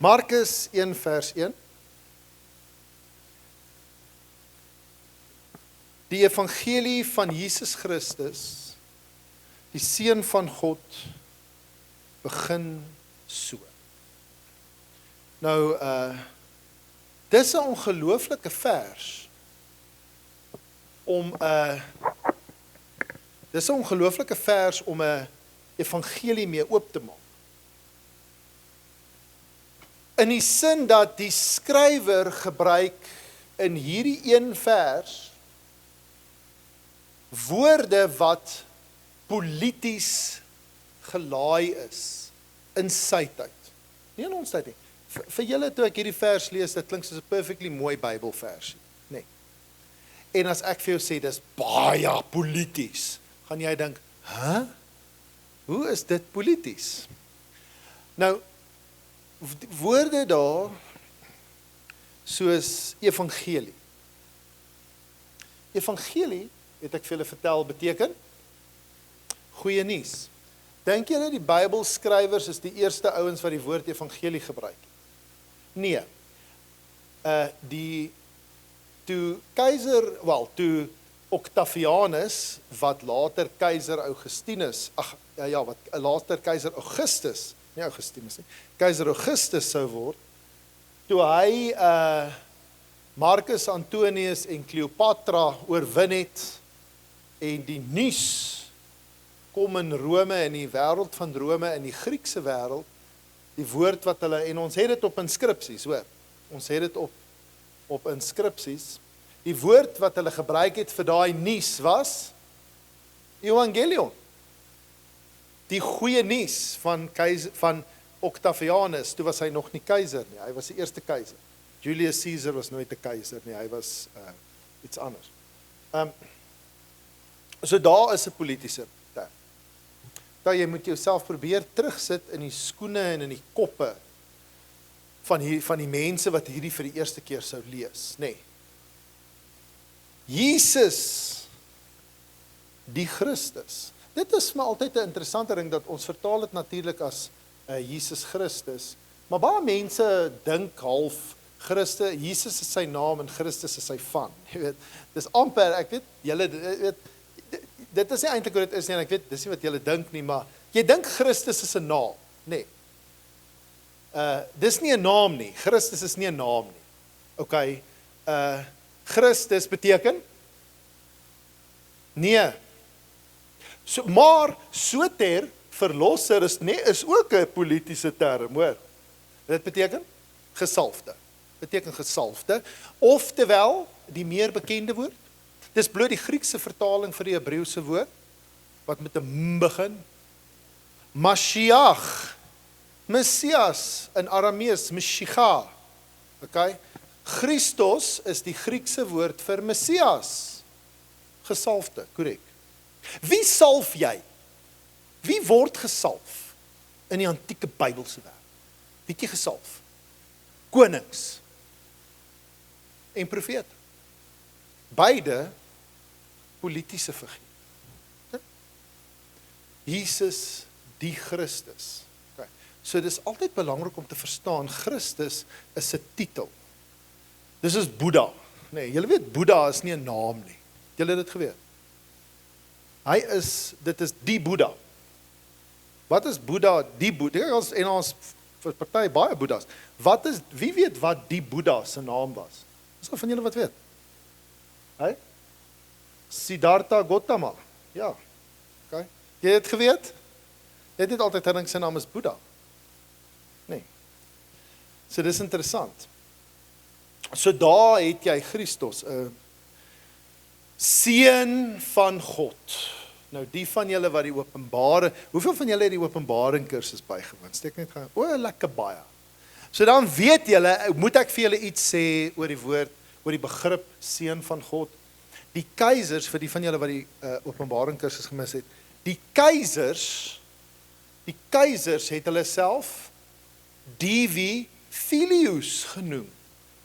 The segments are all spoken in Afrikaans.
Markus 1 vers 1. Die evangelie van Jesus Christus, die Seun van God, begin so. Nou, dis 'n ongelooflike vers om 'n evangelie mee oop te maak. In die sin dat die skrywer gebruik in hierdie een vers woorde wat polities gelaai is in sy tyd. Nie in ons tyd nie. Vir julle toe ek hierdie vers lees, dit klink soos 'n perfectly mooi Bybelversie, nee. En as ek vir jou sê dis baie polities, gaan jy dink, hoe is dit polities? Nou, woorde daar soos evangelie. Evangelie, het ek vir julle vertel, beteken goeie nuus. Dink julle die Bybelskrywers is die eerste ouens wat die woord evangelie gebruik? Nee. Toe Octavianus, wat later keizer Augustinus, wat later keizer Augustus, nie Augustinus nie, keizer Augustus sou word, toe hy Marcus Antonius en Cleopatra oorwin het, en die nuus kom in Rome, in die wêreld van Rome, in die Griekse wêreld, die woord wat hulle, en ons het dit op inskripsies, hoor, ons het dit op inskripsies, die woord wat hulle gebruik het vir daai nuus was, Evangelion, die goeie nuus van Octavianus, toe was hy nog nie keizer nie, hy was die eerste keizer, Julius Caesar was nooit 'n keizer nie, hy was iets anders. So daar is 'n politiese term. Dat jy moet jouself probeer terugsit in die skoene en in die koppe van die mense wat hierdie vir die eerste keer sou lees, nee. Jesus, die Christus. Dit is maar altyd 'n interessante ding dat ons vertaal dit natuurlik as Jesus Christus, maar baie mense dink half Christus, Jesus is sy naam en Christus is sy van. Jy weet, dis amper, ek weet, julle weet, dit is nie eintlik wat dit is nie, en ek weet, dis nie wat julle dink nie, maar jy dink Christus is 'n naam, nee. Dis nie 'n naam nie, Christus is nie 'n naam nie. Okay, Christus beteken? Nee. Maar soter, verlosser is ook 'n politiese term, hoor. Dit beteken gesalfde. Beteken gesalfde, oftewel die meer bekende woord. Dis bloot die Griekse vertaling vir die Hebreëse woord, wat met 'n m begin. Mashiach, Messias, in Aramees, Meshicha. Okay? Christos is die Griekse woord vir Messias. Gesalfde, korrek. Wie salf jy? Wie word gesalf in die antieke Bybelse wêreld? Wie het jy gesalf? Konings en profete. Beide politiese figuur. Jesus, die Christus. Okay. So dis altyd belangrik om te verstaan, Christus is 'n titel. Dis is Boeddha. Nee, julle weet, Boeddha is nie 'n naam nie. Julle het dit geweet. Dit is die Boeddha. Wat is Boeddha? Die Boeddha, en ons vir party baie Boeddhas. Wie weet wat die Boeddha se naam was? Is daar van julle wat weet? Hey? Siddhartha Gautama. Ja. Okay. Jy het geweet? Jy het net altyd gedink sy naam is Boeddha. Nee. So dis interessant. So daar het jy Christus, 'n seun van God. Nou die van julle wat die openbare, hoeveel van julle het die openbaring kursus bygewoon? Steek net gaan. Lekker baie. So dan weet julle, moet ek vir julle iets sê oor die woord, oor die begrip seun van God. Die keisers, vir die van julle wat die openbaring kursus gemis het, die keisers het hulle self Divi Filius genoem.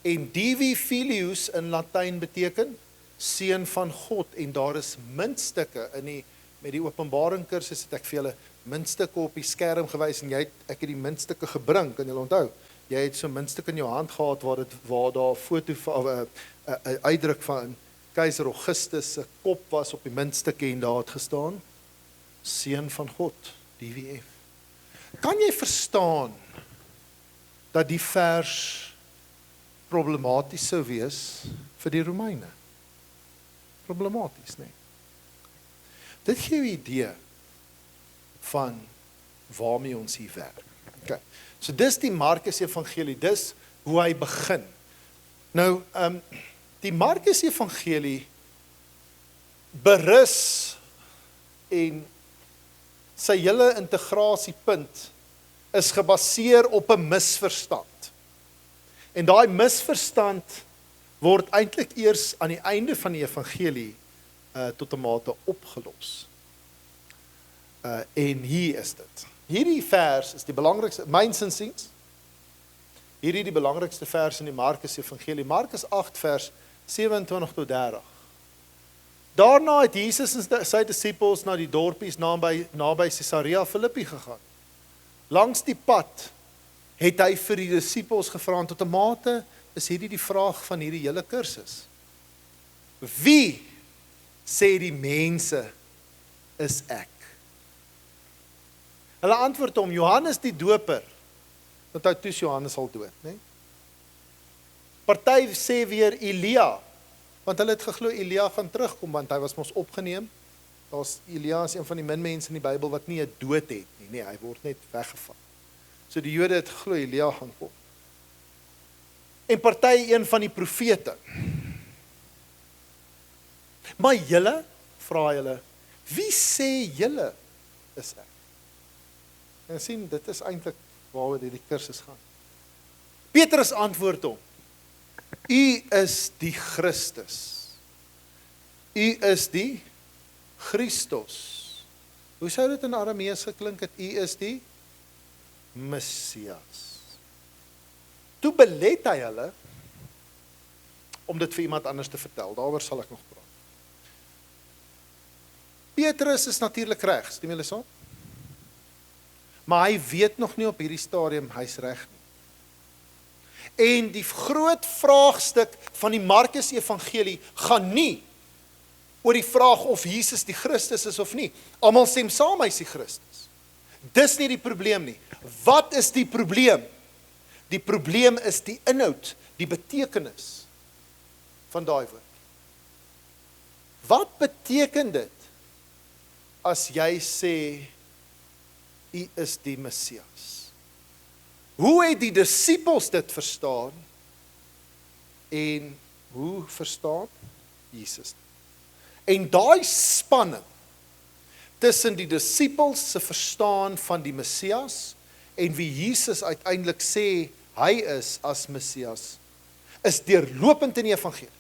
En Divi Filius in Latyn beteken seun van God, en daar is muntstukke met die openbaring kursus het ek vir julle muntstukke op die skerm gewys, en ek het die muntstukke gebring, kan julle onthou? jy het so 'n muntstuk in jou hand gehad waar daar 'n foto van 'n uitdruk van keiser Augustus se kop was op die muntstuk en daar het gestaan seun van God, DWF. Kan jy verstaan dat die vers problematies sou wees vir die Romeine? Problematies, nee. Dit gee 'n idee van waarmee ons hier werk. Okay. So dis die Markus Evangelie, dis hoe hy begin. Nou, die Markus Evangelie berus en sy hele integrasiepunt is gebaseer op 'n misverstand. En daai misverstand word eintlik eers aan die einde van die evangelie tot 'n mate opgelos. En hier is dit. Hierdie vers is die belangrikste, myns insiens, hierdie die belangrikste vers in die Markus Evangelie, Markus 8 vers 27 tot 30. Daarna het Jesus en sy disippels na die dorpies naby Caesarea Philippi gegaan. Langs die pad het hy vir die disippels gevra, tot 'n mate is hierdie die vraag van hierdie hele kursus. Wie sê die mense is ek? Hulle antwoord hom, Johannes die Doper, want hy toe Johannes al dood, né? Party sê weer Elia, want hulle het geglo Elia gaan terugkom, want hy was mos opgeneem. Elia is een van die min mense in die Bybel wat nie 'n dood het nie, nee, hy word net weggevat. So die Jode het geglo Elia gaan kom. En party een van die profete. Maar julle, vra julle, wie sê julle is ek? En sien, dit is eintlik waaroor hierdie kursus gaan. Petrus antwoord hom, U is die Christus. U is die Christus. Hoe sou dit in Aramees geklink het? U is die Messias. Toe belet hy hulle om dit vir iemand anders te vertel. Daaroor sal ek nog praat. Petrus is natuurlik reg, stem julle saam? Maar hy weet nog nie op hierdie stadium hy's reg nie. En die groot vraagstuk van die Markus Evangelie gaan nie oor die vraag of Jesus die Christus is of nie. Almal stem saam hy's die Christus. Dis nie die probleem nie. Wat is die probleem? Die probleem is die inhoud, die betekenis van daai woord. Wat beteken dit as jy sê U is die Messias? Hoe het die disippels dit verstaan en hoe verstaan Jesus dit? En daai spanning tussen die disippels se verstaan van die Messias en wie Jesus uiteindelik sê hy is as Messias, is deurlopend in die evangelie.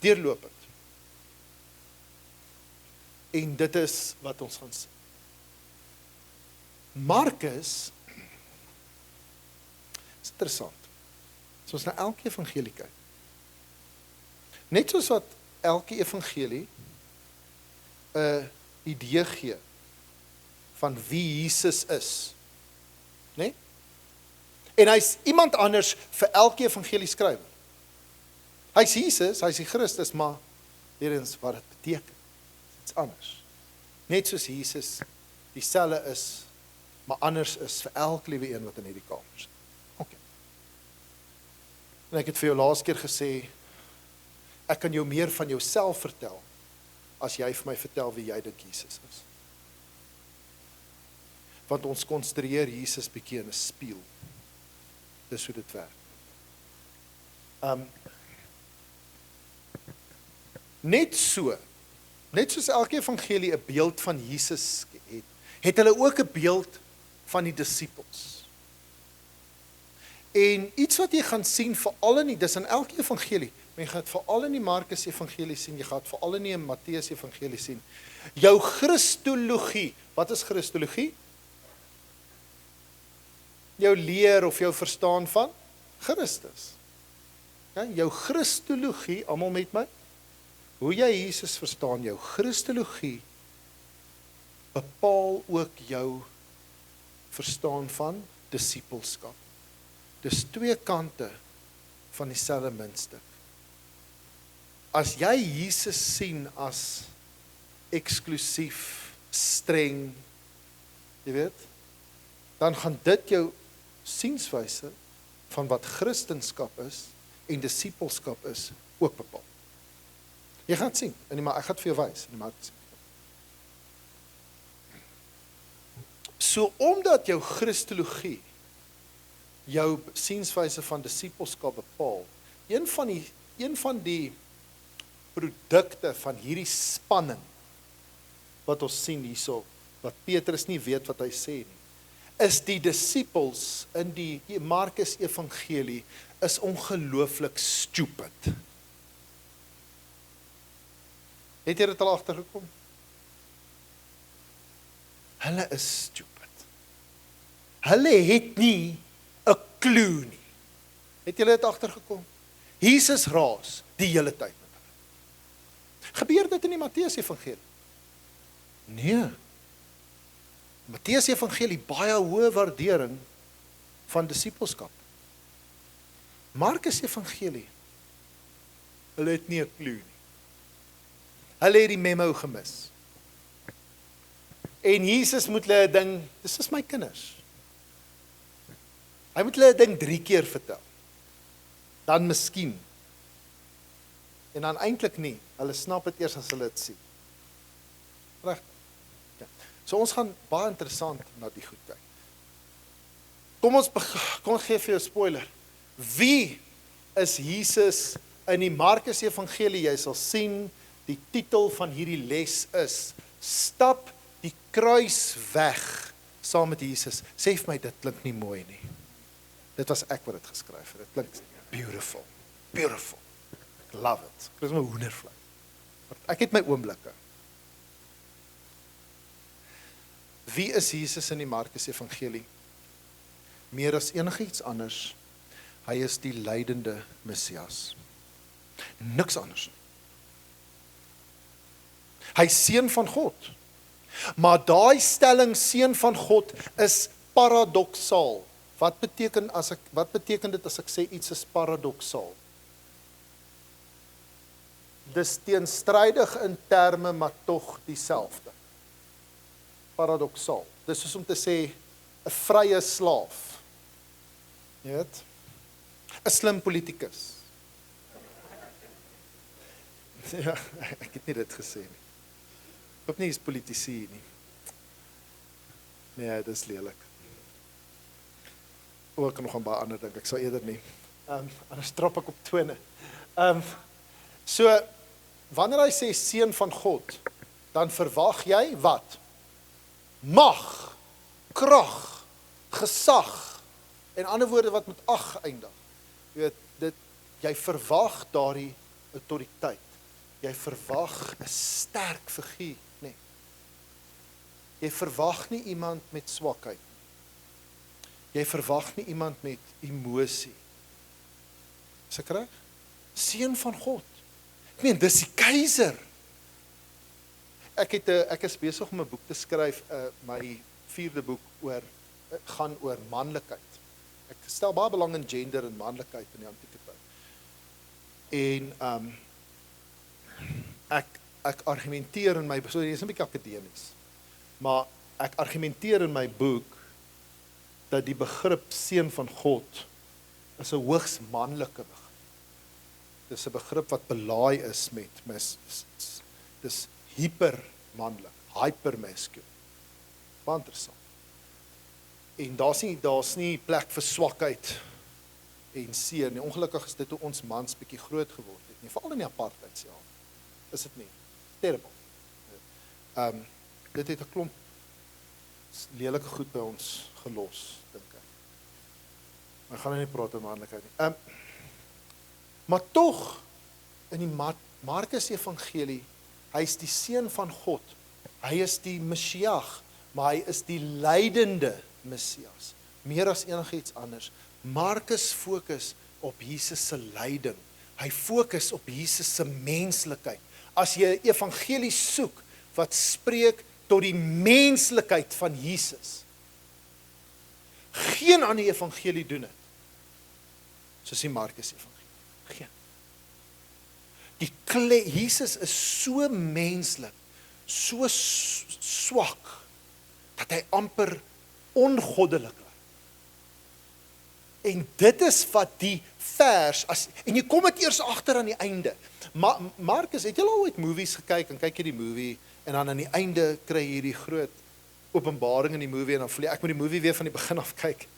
Deurlopend. En dit is wat ons gaan sien. Markus is interessant. As ons na elke evangelie kyk. Net soos wat elke evangelie 'n idee gee van wie Jesus is. Né? En hy's iemand anders vir elke evangelie skrywer. Hy's Jesus, hy's die Christus, maar weer eens wat dit beteken. Dit's anders. Net soos Jesus dieselfde is, maar anders is vir elke liewe een wat in hierdie kamer sit. Okay. En ek het vir jou laas keer gesê, ek kan jou meer van jouself vertel, as jy vir my vertel wie jy dink Jesus is. Want ons konstrueer Jesus bietjie in 'n spieël. Dis hoe dit werk. Net soos elke evangelie 'n beeld van Jesus het hulle ook 'n beeld van die disippels. En iets wat jy gaan sien veral in dis in elke evangelie, maar jy gaan dit veral in die Markus Evangelie sien, jy gaan dit veral in die Matteus Evangelie sien. Jou Christologie, wat is Christologie? Jou leer of jou verstaan van Christus. Ja, jou Christologie, almal met my, hoe jy Jesus verstaan, jou Christologie bepaal ook jou verstaan van disippelskap. Dis twee kante van dieselfde muntstuk. As jy Jesus sien as eksklusief, streng, jy weet, dan gaan dit jou sienswyse van wat Christendom is en disippelskap is ook bepaal. Jy gaan sien, ek gaan het vir jou wys in die Markus. So omdat jou Christologie jou sienswyse van disippelskap bepaal, een van die produkte van hierdie spanning wat ons sien hierso, wat Petrus nie weet wat hy sê nie, is die disippels in die Markus evangelie is ongelooflik stupid. Het jy dit al agtergekom? Hulle is stupid. Hulle het nie 'n klou nie. Het julle dit agtergekom? Jesus raas die hele tyd met hulle. Gebeur dit in die Matteus evangelie? Nee. Matteus evangelie baie hoë waardering van disippelskap. Markus evangelie, hulle het nie 'n klou nie. Hulle het die memo gemis. En Jesus moet hulle 'n ding, dis is my kinders. Hy moet hulle 'n ding 3 keer vertel. Dan miskien. En dan eintlik nie. Hulle snap dit eers as hulle dit sien. Reg? Ja. So ons gaan baie interessant na die goed kyk. Kom ons gee vir jou 'n spoiler. Wie is Jesus in die Markus evangelie? Jy sal sien die titel van hierdie les is Stap die kruis weg saam met Jesus. Sê vir my, dit klink nie mooi nie. Dit was ek wat dit geskryf het. Dit klink beautiful. Beautiful. Ek love it. Ek is my hoendervlei. Ek het my oomblikke. Wie is Jesus in die Markus evangelie? Meer as enigiets anders. Hy is die lydende Messias. Niks anders. Hy is seun van God. Maar daai stelling seun van God is paradoksaal. Wat beteken dit as ek sê iets is paradoksaal? Dis teenstrydig in terme, maar tog dieselfde. Paradoksaal. Dis soos om te sê 'n vrye slaaf. Jy weet? 'n slim politikus. Ja, ek het nie dit gesê nie. Ek hoop nie is politici nie. Nee, dit is lelik. Ook nog 'n baie ander ding, ek sal eerder nie. Anders trap ek op tone. So, wanneer hy sê seun van God, dan verwag jy wat? Mag, krag, gesag, en ander woorde wat met ag eindig. Jy weet, jy verwag daardie autoriteit. Jy verwag 'n sterk figuur, nee. Jy verwag nie iemand met swakheid. Jy verwag nie iemand met emosie. Is ek reg? Seun van God. Ek meen, dis die keiser. Ek is besig om 'n boek te skryf, my 4de boek gaan oor manlikheid. Ek stel baie belang in gender en manlikheid in die antieke tyd. En ek argumenteer in my, sorry, dit is 'n bietjie akademies, maar ek argumenteer in my boek dat die begrip seun van God is 'n hoogs manlike begrip. Dis 'n begrip wat belaai is met dis hypermanlik, hypermasculine. Baie interessant. En daar's nie plek vir swakheid en seer nie. Ongelukkig is dit hoe ons mans bietjie groot geword het nie, veral in die apartheidsjare. Is dit nie? Terrible. Dit het 'n klomp lelike goed by ons gelos, dink ek. Maar ek gaan nie praat oor manlikheid nie. Maar tog, in die Markus evangelie, hy is die seun van God. Hy is die Messias, maar hy is die lydende Messias. Meer as enigiets anders. Markus fokus op Jesus se lyding. Hy fokus op Jesus se menslikheid. As jy 'n evangelie soek wat spreek tot die menslikheid van Jesus, geen ander evangelie doen dit. soos die Markus evangelie. Jesus is so menslik, so swak, dat hy amper ongoddelik is. En dit is wat die vers, en jy kom dit eers agter aan die einde. Markus, het jy al ooit movies gekyk, en kyk jy die movie, en dan aan die einde kry jy hierdie groot openbaring in die movie, en dan voel jy, ek moet die movie weer van die begin af kyk.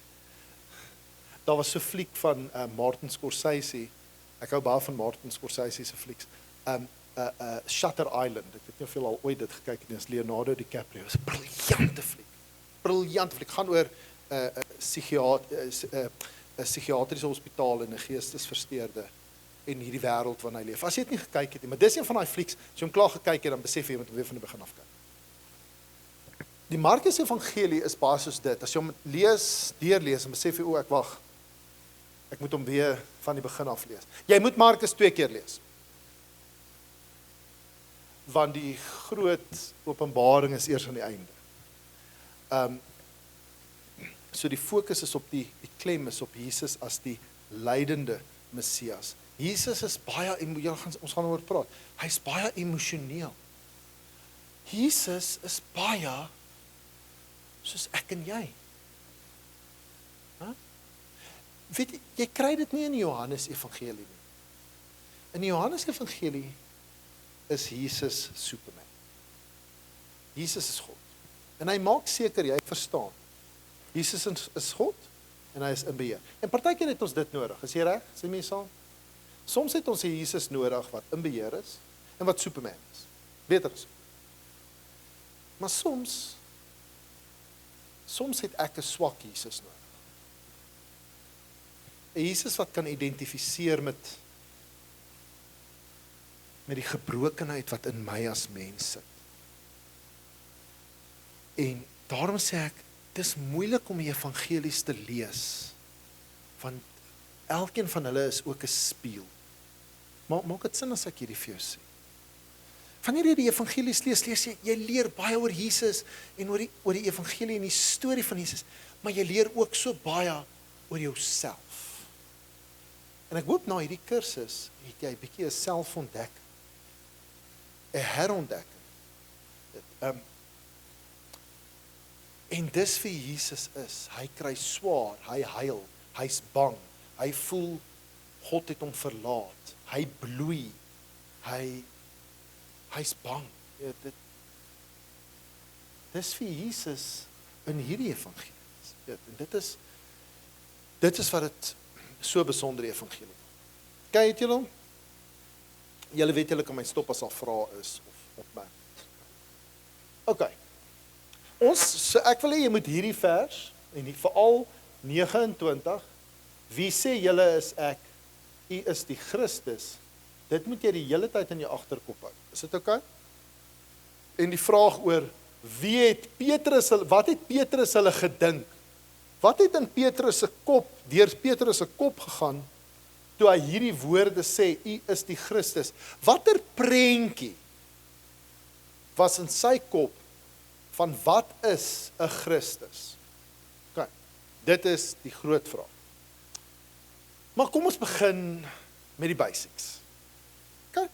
Daar was so 'n fliek van Martin Scorsese, ek hou baie van Martin Scorsese se flieks, Shutter Island, ek weet nie of jy al ooit dit gekyk het, is Leonardo DiCaprio, is 'n briljante fliek, gaan oor 'n psigiatriese hospitaal en 'n geestesversteurde en hierdie wêreld waarin hy leef. As jy dit nie gekyk het nie, maar dis een van daai flieks, as jy hom klaar gekyk het, dan besef jy moet hom weer van die begin af kyk. Die Markus evangelie is baie soos dit, as jy hom deurlees, dan besef jy, ek moet hom weer van die begin af lees. Jy moet Markus 2 keer lees. Want die groot openbaring is eers aan die einde. So die fokus is op die klem is op Jesus as die lydende Messias. Jesus is baie, ons gaan oor praat, hy is baie emosioneel. Jesus is baie soos ek en jy. Weet jy kry dit nie in die Johannes evangelie nie. In die Johannes evangelie is Jesus Superman. Jesus is God. En hy maak seker jy verstaan. Jesus is God en hy is in beheer. En partykeer het ons dit nodig. Is jy reg? Sê my saam. Soms het ons Jesus nodig wat in beheer is en wat Superman is. Beter is. Maar soms het ek 'n swak Jesus nodig. 'n Jesus wat kan identifiseer met die gebrokenheid wat in my as mens sit. En daarom sê ek, dis moeilik om die evangelies te lees, want elkeen van hulle is ook 'n spieël. Maak dit sin as ek hierdie vir jou sê? Wanneer jy die evangelies lees jy leer baie oor Jesus en oor die evangelie en die storie van Jesus, maar jy leer ook so baie oor jouself. En ek hoop na hierdie kursus het jy 'n bietjie 'n selfontdekking, 'n herontdekking. En dis wie Jesus is. Hy kry swaar, hy huil, hy's bang, hy voel God het hom verlaat, hy bloei, hy's bang. Dis wie Jesus in hierdie evangelie is. En dit is wat dit so 'n besondere evangelie is. Kyk, het julle hom? Julle weet julle kan my stop as al vrae is of opmerk. OK. Ek wil hê jy moet hierdie vers en veral 29, wie sê julle is ek? U is die Christus. Dit moet jy die hele tyd in jou agterkop hou. Is dit OK? En die vraag oor wat het Petrus hulle gedink? Wat het in Petrus se kop, deur Petrus se kop gegaan toe hy hierdie woorde sê, u is die Christus? Watter prentjie was in sy kop van wat is 'n Christus? OK. Dit is die groot vraag. Maar kom ons begin met die basics. OK?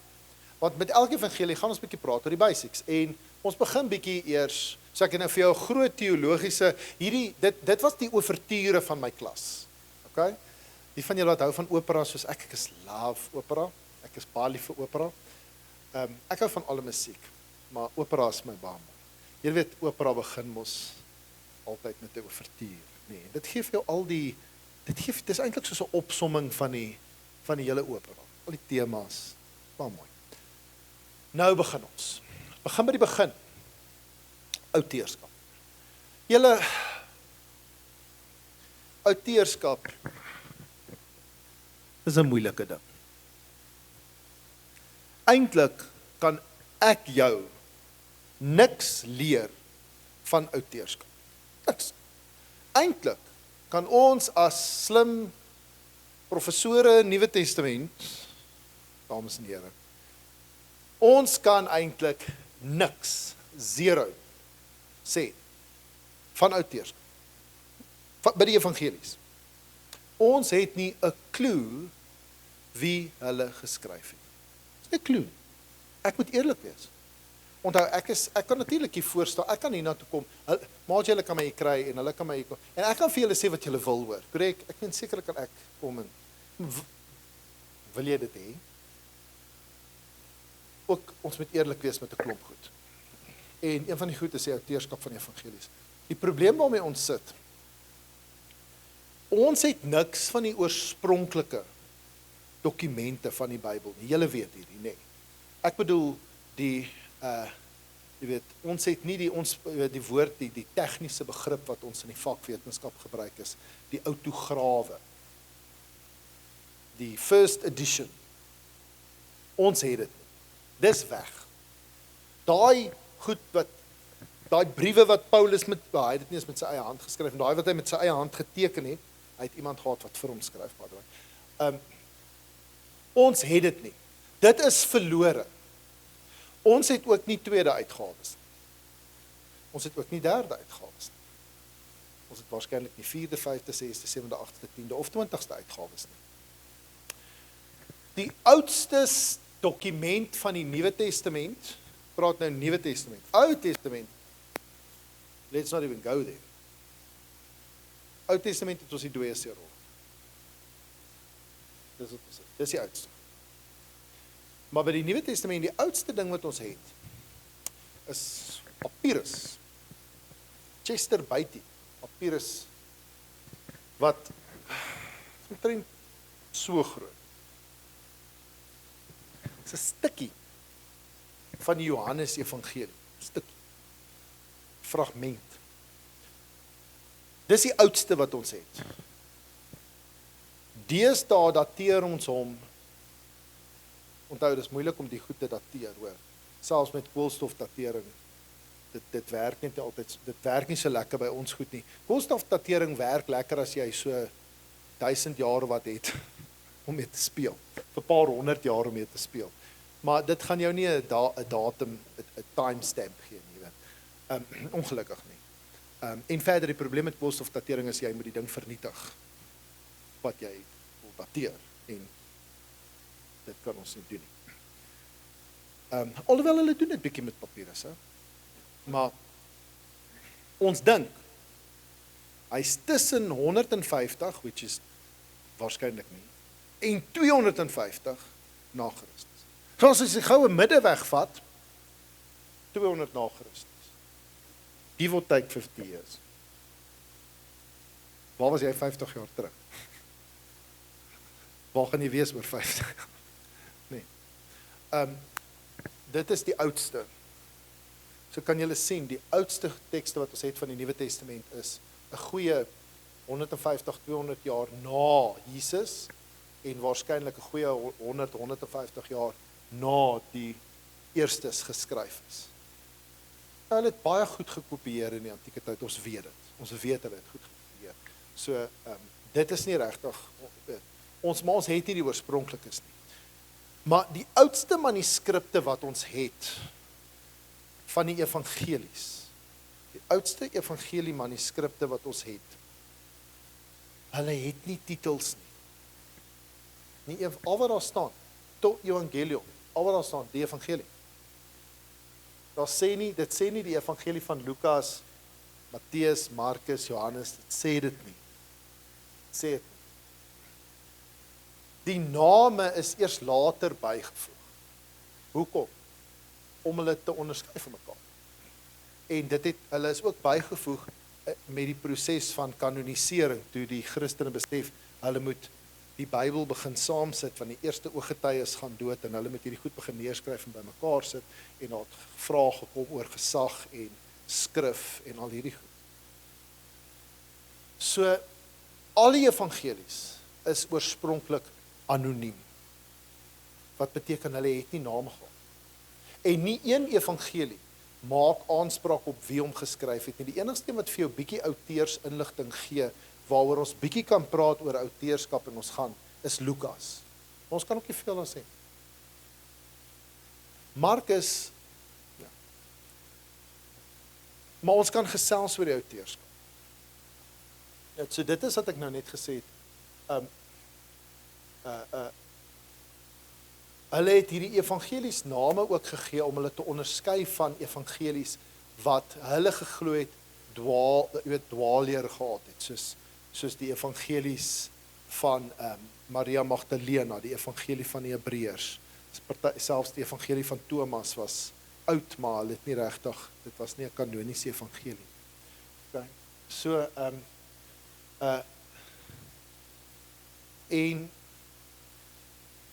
Want met elke evangelie gaan ons 'n bietjie praat oor die basics en ons begin bietjie eers. So ek het nou vir jou 'n groot teologiese dit was die ouverture van my klas. OK? Die van julle wat hou van opera soos ek is love opera. Ek is baie lief vir opera. Ek hou van alle musiek, maar opera is my baie mooi. Jy weet, opera begin mos altyd met 'n ouverture, nee. Dit gee vir jou dit is eintlik soos 'n opsomming van die hele opera. Al die temas, baie mooi. Nou begin ons. Begin by die begin. Outeurskap. Julle outeurskap is 'n moeilike ding. Eintlik kan ek jou niks leer van outeurskap. Niks. Eintlik kan ons as slim professore Nuwe Testament, dames en here, ons kan eintlik niks, zero, sê van outeurskap. By die evangelies. Ons het nie 'n klou wie hulle geskryf het. Dis 'n klou. Ek moet eerlik wees. Onthou, ek kan natuurlik hier voorstel, ek kan hier na toe kom, maar julle kan my hier kry, en hulle kan my hier kom, en ek kan vir julle sê wat julle wil hoor, korrek? Ek meen, sekerlik kan ek kom en, wil jy dit hê? Ook, ons moet eerlik wees met 'n klomp goed. En een van die goed is die outeurskap van die evangelies. Die probleem waarmee ons sit, ons het niks van die oorspronklike dokumente van die Bybel nie. Julle weet hierdie, nee. Ek bedoel, jy weet, ons het nie die woord, die tegniese begrip wat ons in die vakwetenskap gebruik is, die autograwe, die first edition. Ons het dit. Dis weg. Daai briewe wat Paulus hy het dit nie eens met sy eie hand geskryf, en daai wat hy met sy eie hand geteken het, hy het iemand gehad wat vir hom skryf, ons het dit nie. Dit is verlore. Ons het ook nie tweede uitgawes. Ons het ook nie derde uitgawes. Ons het waarskynlik nie 4de, 5de, 6de, 7de, 8de, 10de of 20ste uitgawes nie. Die oudste dokument van die Nuwe Testament, praat nou Nuwe Testament, Ou Testament, let's not even go there. Ou Testament het ons die dooie se rol. Dis die oudste. Maar by die Nuwe Testament, die oudste ding wat ons het, is papyrus. Chester Beatty, papyrus, wat omtrent so groot. Dis 'n stukkie van die Johannes Evangelie. Stukkie. Fragment. Dis die oudste wat ons het. Deesdae dateer ons hom. Onthou, dis moeilik om die goed te dateer, hoor. Selfs met koolstofdatering. Dit werk nie altyd, dit werk nie so lekker by ons goed nie. Koolstofdatering werk lekker as jy so 1000 jaar wat het om mee te speel. Vir 'n paar 100 jaar om mee te speel. Maar dit gaan jou nie 'n datum, 'n timestamp gee nie, weet. Ongelukkig nie. En verder, die probleem met koolstofdatering is jy moet die ding vernietig wat jy wil dateer, en dit kan ons nie doen nie. Alhoewel hulle doen dit bietjie met papyrus, maar ons dink, hy's tussen 150, which is waarskynlik nie, en 250 na Christus. So as jy die goue middeweg vat, 200 na Christus. Give or take 50 years. Waar was jy 50 jaar terug? Waar gaan jy wees oor 50 jaar? Nee. Dit is die oudste. So kan julle sien, die oudste tekste wat ons het van die Nuwe Testament is 'n goeie 150, 200 jaar na Jesus, en waarskynlik 'n goeie 100, 150 jaar na die eerstes geskryf is. Hulle het baie goed gekopieer in die antieke tyd, ons weet dit. Ons weet hulle het goed gekopieer. So, dit is nie regtig, ons het nie die oorspronklikes nie. Maar die oudste manuskripte wat ons het, van die evangelies, die oudste evangelie manuskripte wat ons het, hulle het nie titels nie. Al wat daar staan, tot evangelium, al wat daar staan, die evangelie. Dit sê nie die evangelie van Lukas, Matteus, Markus, Johannes, dit sê dit nie. Dit sê dit nie. Die name is eers later bygevoeg. Hoekom? Om hulle te onderskei van mekaar. En hulle is ook bygevoeg met die proses van kanonisering, toe die Christene besef, hulle moet die Bybel begin saamsit, van die eerste ooggetuies gaan dood, en hulle moet hierdie goed begin neerskryf en bymekaar sit, en daar het vrae gekom oor gesag en skrif en al hierdie goed. So, al die evangelies is oorspronklik anoniem. Wat beteken hulle het nie name gehad. En nie een evangelie maak aanspraak op wie hom geskryf het nie. Die enigste wat vir jou bietjie outeursinligting gee, waaroor ons bietjie kan praat oor outeurskap en ons gaan, is Lukas. Ons kan ook nie veel aan sê. Markus, ja. Maar ons kan gesels oor die outeurskap. So dit is wat ek nou net gesê het. um, hulle het hierdie evangelies name ook gegee om hulle te onderskei van evangelies wat hulle geglo het dwaalleer gehad het, soos die evangelies van Maria Magdalena, die evangelie van die Hebreërs. Selfs die evangelie van Thomas was oud, maar hulle het nie regtig, dit was nie 'n kanoniese evangelie. Okay. So, en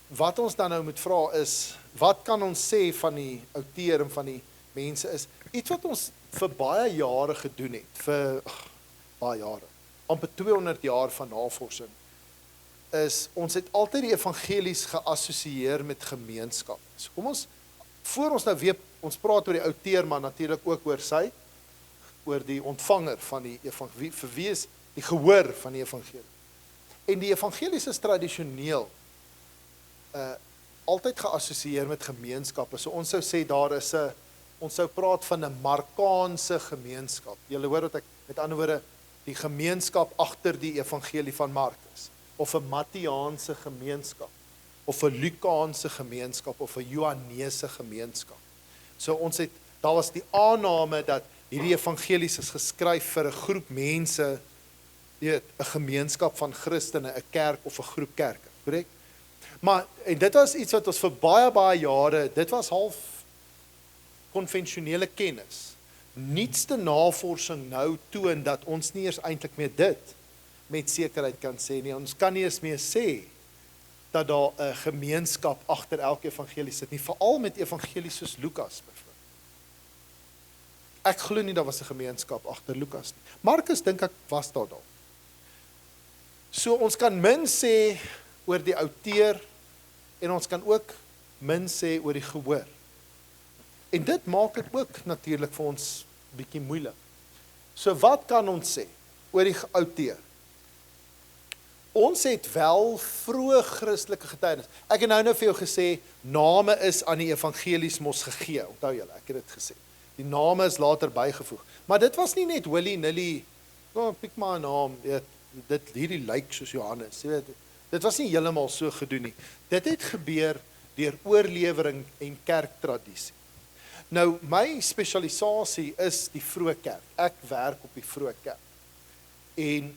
wat ons dan nou moet vra is, wat kan ons sê van die outeer en van die mense is, iets wat ons vir baie jare gedoen het, baie jare, amper 200 jaar van navorsing, is, ons het altyd die evangelies geassosieer met gemeenskap. So kom ons, voor ons nou weer, ons praat oor die outeer, maar natuurlik ook oor die ontvanger van die evangelie, vir wie is die gehoor van die evangelie. En die evangelies is tradisioneel, altyd geassosieer met gemeenskappe. So ons sou sê, ons sou praat van 'n Markaanse gemeenskap. Julle hoor wat ek, met ander woorde, die gemeenskap agter die evangelie van Markus, of 'n Matteaanse gemeenskap, of 'n Lukaanse gemeenskap, of 'n Johannese gemeenskap. So daar was die aanname dat hierdie evangelies is geskryf vir 'n groep mense, 'n gemeenskap van Christene, 'n kerk of 'n groep kerke, korrek? Maar, en dit was iets wat ons vir baie jare, dit was half konvensionele kennis. Nuutste navorsing nou toon dat ons nie eers eintlik meer dit met sekerheid kan sê nie. Ons kan nie eens meer sê dat daar 'n gemeenskap agter elke evangelie sit nie, veral met evangelies soos Lukas byvoorbeeld. Ek glo nie daar was 'n gemeenskap agter Lukas nie. Markus dink ek was daar dalk. So ons kan min sê oor die outeer en ons kan ook min sê oor die gehoor. En dit maak dit ook natuurlik vir ons bietjie moeilik. So wat kan ons sê oor die outeer? Ons het wel vroeë Christelike getuienis. Ek het nou vir jou gesê, name is aan die evangelies mos gegee. Onthou julle, ek het dit gesê. Die name is later bygevoeg. Maar dit was nie net willy-nilly, piek maar 'n naam, hierdie lyk soos Johannes. Jy weet, dit was nie heeltemal so gedoen nie. Dit het gebeur deur oorlewering en kerktradisie. Nou, my spesialisasie is die vroeë kerk. Ek werk op die vroeë kerk. En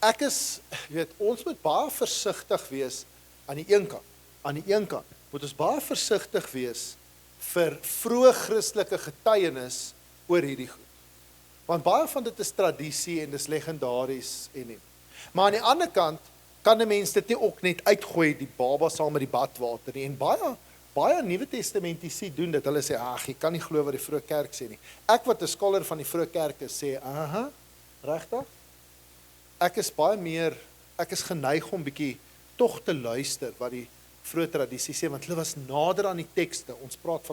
ek is, jy weet, ons moet baie versigtig wees aan die een kant. Aan die een kant moet ons baie versigtig wees vir vroeë Christelike getuienis oor hierdie goed. Want baie van dit is tradisie en dis legendaries en nie. Maar aan die ander kant kan 'n mens dit nie ook net uitgooi, die baba saam met die badwater nie. En baie Nuwe Testamentiese doen dit. Hulle sê, ag, jy kan nie glo wat die vroeë kerk sê nie. Ek wat 'n skolar van die vroeë kerk is, sê, regtig? Ek is geneig om bietjie tog te luister wat die vroeë tradisie sê, want hulle was nader aan die tekste. Ons praat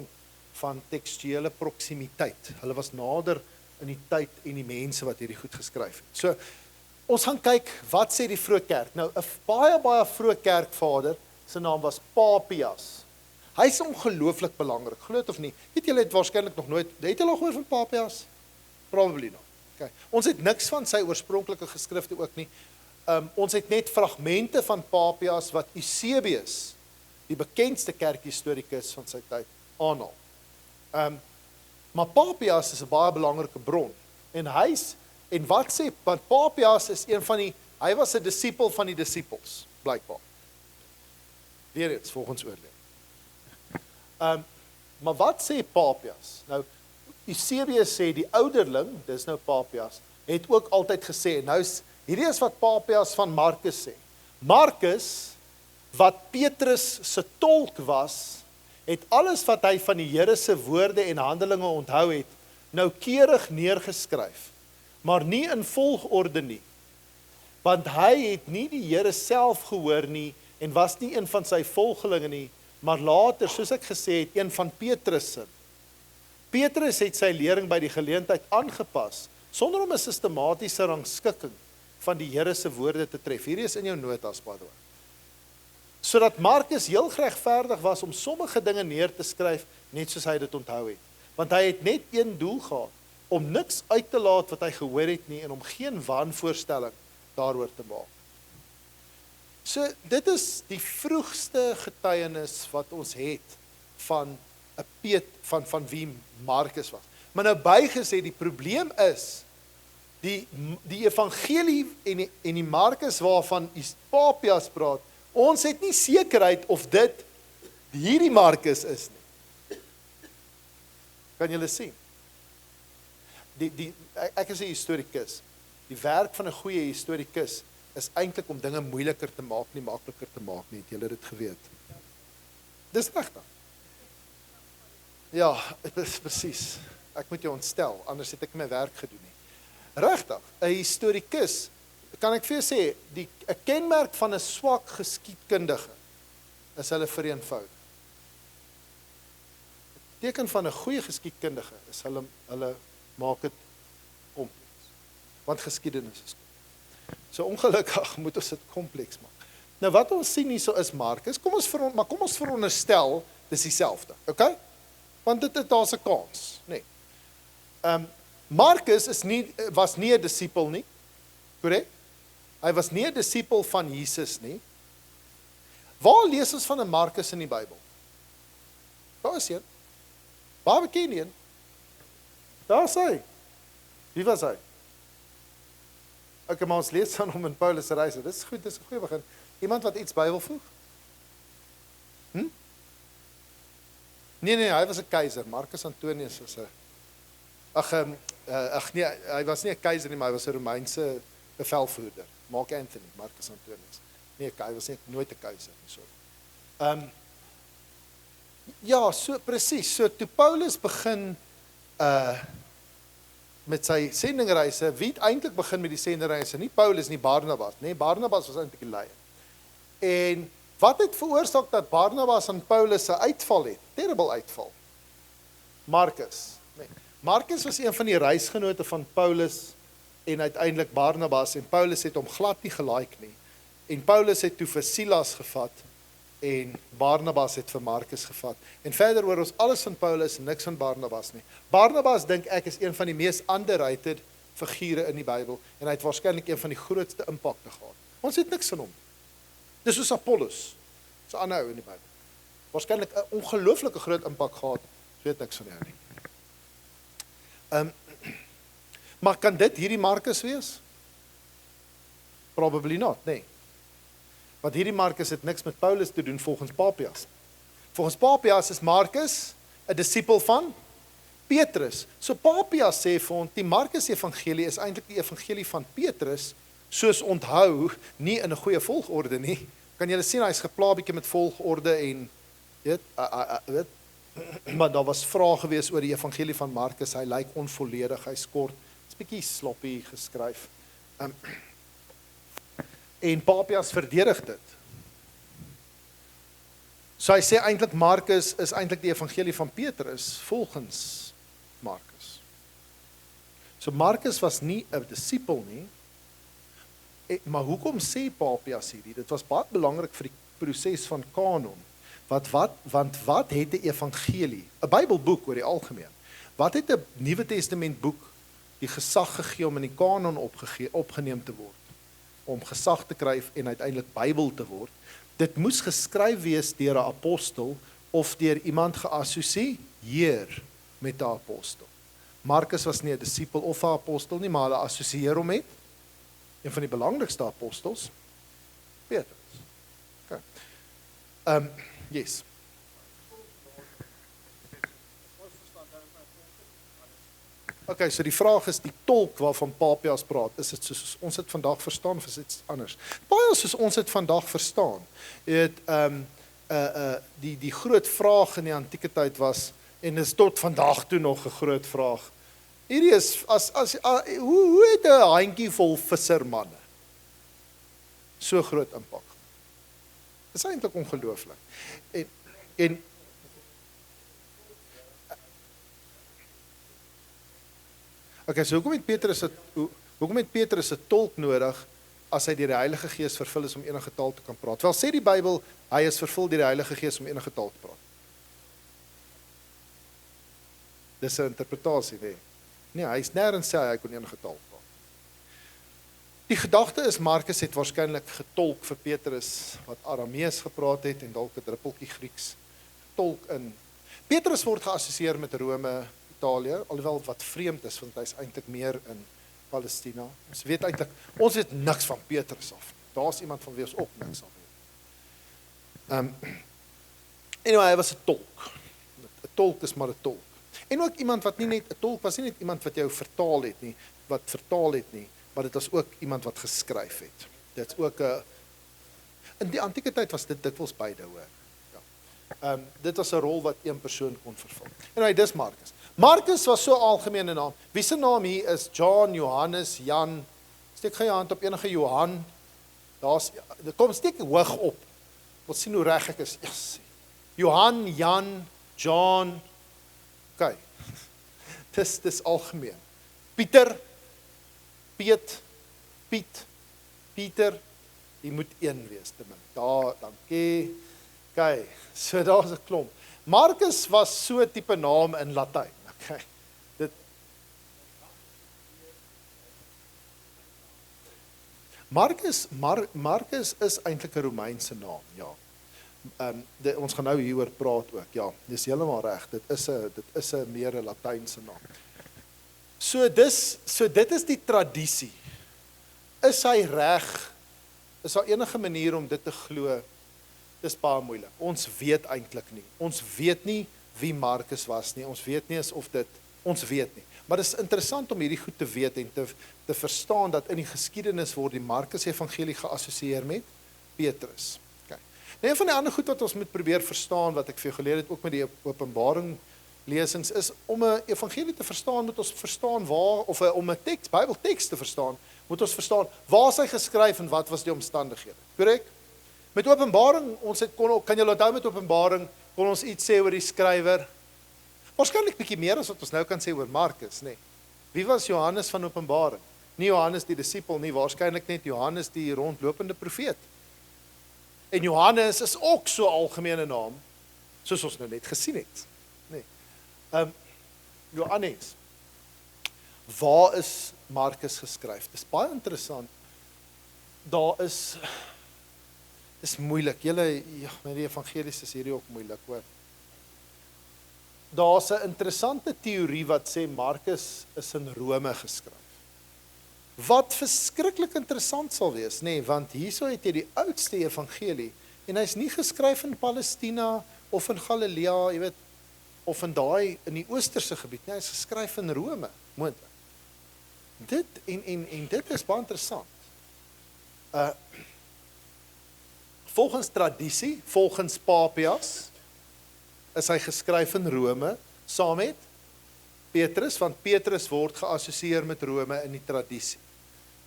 van tekstuele proksimiteit. Hulle was nader in die tyd en die mense wat hierdie goed geskryf het. So, ons gaan kyk, wat sê die vroeë kerk? Nou, 'n baie vroeë kerkvader, sy naam was Papias. Hy is ongelooflik belangrik, glo dit of nie. Weet julle, het waarskynlik nog nooit, het julle al gehoor van Papias? Probably not. Okay. Ons het niks van sy oorspronklike geskrifte ook nie. Ons het net fragmente van Papias wat Eusebius, die bekendste kerkhistorikus van sy tyd, aanhaal. Maar Papias is 'n baie belangrike bron. En wat sê, want Papias is hy was 'n disipel van die disippels, blykbaar. Weer eens, volgens oorlewing. Maar wat sê Papias? Nou, Eusebius sê, die ouderling, dis nou Papias, het ook altyd gesê, nou, hierdie is wat Papias van Markus sê. Markus, wat Petrus se tolk was, het alles wat hy van die Here se woorde en handelinge onthou het, noukeurig neergeskryf, maar nie in volgorde nie. Want hy het nie die Here self gehoor nie, en was nie een van sy volgelinge nie, maar later, soos ek gesê het, een van Petrus se. Petrus het sy lering by die geleentheid aangepas, sonder om 'n sistematiese rangskikking van die Here se woorde te tref. Hierdie is in jou notas, by the way. Sodat Markus heel geregverdig was om sommige dinge neer te skryf, net soos hy dit onthou het. Want hy het net een doel gehad, om niks uit te laat wat hy gehoor het nie, en om geen waanvoorstelling daaroor te maak. So dit is die vroegste getuienis wat ons het van 'n van wie Markus was. Maar nou bygesê, die probleem is die evangelie en die Markus waarvan Papias praat, ons het nie sekerheid of dit hierdie Markus is nie. Kan julle sien? Ek is 'n historikus. Die werk van 'n goeie historikus is eintlik om dinge moeiliker te maak, nie makliker te maak nie. Het julle dit geweet? Dis regtig. Ja, dit is presies. Ek moet jou ontstel, anders het ek my werk gedoen nie. Regtig, 'n historikus, kan ek vir jou sê, 'n kenmerk van 'n swak geskiedkundige is hulle vereenvoudig. Teken van 'n goeie geskiedkundige is hulle maak dit kompleks. Want geskiedenis is kompleks. So ongelukkig moet ons dit kompleks maak. Nou wat ons sien hierso is Markus, kom ons veronderstel dis dieselfde, okay? Want daar's 'n kans, nê. Markus was nie 'n disipel nie. Korrek? Hy was nie 'n disipel van Jesus nie. Waar lees ons van 'n Markus in die Bybel? Daar is een. Waar beken een? Daar is hy. Wie was hy? Maar ons lees dan om in Paulus se reise. Dis goed, dis 'n goeie begin. Iemand wat iets by wil voeg? Nee, hy was 'n keiser. Marcus Antonius was 'n nee, hy was nie 'n keiser nie, maar hy was 'n Romeinse bevelvoerder. Mark Antony, Marcus Antonius. Nee, hy was nooit 'n keiser nie, sorry. Ja, so presies. So toe Paulus begin met sy sendingreise, wie het eintlik begin met die sendingreise? Nie Paulus nie, Barnabas, nee, Barnabas was eintlik die leier. En wat het veroorsaak dat Barnabas en Paulus 'n uitval het? Terrible uitval. Markus. Nee. Markus was een van die reisgenote van Paulus en uiteindelik Barnabas, en Paulus het hom glad nie gelike nie. En Paulus het toe vir Silas gevat en Barnabas het vir Markus gevat. En verder hoor ons alles van Paulus en niks van Barnabas nie. Barnabas dink ek is een van die mees underrated figure in die Bybel en hy het waarskynlik een van die grootste impakte gehad. Ons het niks van hom. Dis soos Apollos, so 'n ander ou in die Bybel. Waarskynlik 'n ongelooflike groot impak gehad, weet niks van hom nie. Maar kan dit hierdie Markus wees? Probably not, nee. Want hierdie Markus het niks met Paulus te doen volgens Papias. Volgens Papias is Markus 'n disipel van Petrus. So Papias sê vir ons, die Markus evangelie is eintlik die evangelie van Petrus, soos onthou, nie in 'n goeie volgorde nie. Kan julle sien, hy's gepla bietjie met volgorde en weet, maar daar was vrae gewees oor die evangelie van Markus, hy lyk onvolledig, hy's kort, is bietjie sloppy geskryf. En Papias verdedig dit. So hy sê eintlik Markus is eintlik die evangelie van Petrus volgens Markus. So Markus was nie 'n disipel nie. Maar hoekom sê Papias hierdie? Dit was baie belangrik vir die proses van kanon. Want wat het 'n evangelie, 'n Bybelboek oor die algemeen, wat het 'n Nuwe Testament boek die gesag gegee om in die kanon opgeneem te word, om gesag te kry en uiteindelik Bybel te word? Dit moes geskryf wees deur 'n apostel of deur iemand geassosieer met 'n apostel. Markus was nie 'n disipel of 'n apostel nie, maar hulle assosieer hom met een van die belangrikste apostels, Petrus. Okay. Yes. Okay, so die vraag is, die tolk waarvan Papias praat, is dit soos ons dit vandag verstaan of is dit iets anders? Baie soos ons dit vandag verstaan. Jy weet, die groot vraag in die antieke tyd was, en is tot vandag toe nog 'n groot vraag. Hierdie is, hoe het 'n handjie vol vissermanne so groot impak? Dit is eintlik ongelooflik. En okay, so hoekom het Petrus 'n tolk nodig as hy deur die Heilige Gees vervul is om enige taal te kan praat? Wel sê die Bybel, hy is vervul deur die Heilige Gees om enige taal te praat. Dis 'n interpretasie, nee. Nee, hy's nêrens sê hy kon enige taal praat. Die gedagte is, Markus het waarskynlik getolk vir Petrus, wat Aramees gepraat het, en dalk 'n druppeltjie Grieks, getolk in. Petrus word geassosieer met Rome, Italië, alhoewel wat vreemd is, want hy is eintlik meer in Palestina. Ons weet niks van Petrus af. Daar's iemand van wie ons ook niks af weet. Anyway, hy was 'n tolk. 'n Tolk is maar 'n tolk. En ook iemand wat nie net 'n tolk was, nie net iemand wat jou vertaal het nie, maar dit was ook iemand wat geskryf het. Dit's ook 'n in die antieke tyd was dit dikwels beide, hoor. Ja. Dit was 'n rol wat een persoon kon vervul. En dis Markus. Markus was so 'n algemene naam. Wie se naam hier is John, Johannes, Jan? Steek gou jou hand op enige Johan. Dit kom steek hoog op. Wil sien hoe reg ek is. Yes. Johan, Jan, John. OK. Dis algemeen. Pieter, Piet, Pieter, die moet een wees te min. Daar, dankie. OK, so daar's 'n klomp. Markus was so 'n tipe naam in Latyn. OK. Markus is eintlik 'n Romeinse naam, ja. Ons gaan nou hieroor praat ook, ja. Dis heeltemal reg. Dit is 'n meer 'n Latynse naam. So dit is die tradisie. Is hy reg? Is daar enige manier om dit te glo? Dis baie moeilik. Ons weet eintlik nie. Ons weet nie wie Markus was nie. Ons weet nie ons weet nie. Maar dit is interessant om hierdie goed te weet en te verstaan dat in die geskiedenis word die Markus evangelie geassosieer met Petrus. Okay. Nou, een van die ander goed wat ons moet probeer verstaan, wat ek vir jou geleer het ook met die Openbaring lesings, is om 'n evangelie te verstaan, moet ons verstaan waar, of om 'n teks, Bybelteks te verstaan, moet ons verstaan waar is hy geskryf en wat was die omstandighede. Korrek? Met Openbaring, kan julle onthou met Openbaring, kon ons iets sê oor die skrywer? Waarskynlik bietjie meer as wat ons nou kan sê oor Markus, nê. Wie was Johannes van Openbaring? Nie Johannes die disipel nie, waarskynlik net Johannes die rondlopende profeet. En Johannes is ook so 'n algemene naam, soos ons nou net gesien het. Johannes, waar is Markus geskryf? Dis baie interessant. Dis moeilik. Met die evangelies is hierdie ook moeilik, hoor. Daar's 'n interessante teorie wat sê Markus is in Rome geskryf. Wat verskriklik interessant sal wees, nê, want hierso het jy die oudste evangelie en hy's nie geskryf in Palestina of in Galilea, jy weet, of in die oosterse gebied, nie, hy is geskryf in Rome, moontlik. Dit is baie interessant. Volgens tradisie, volgens Papias, is hy geskryf in Rome, saam met Petrus, want Petrus word geassosieer met Rome in die tradisie.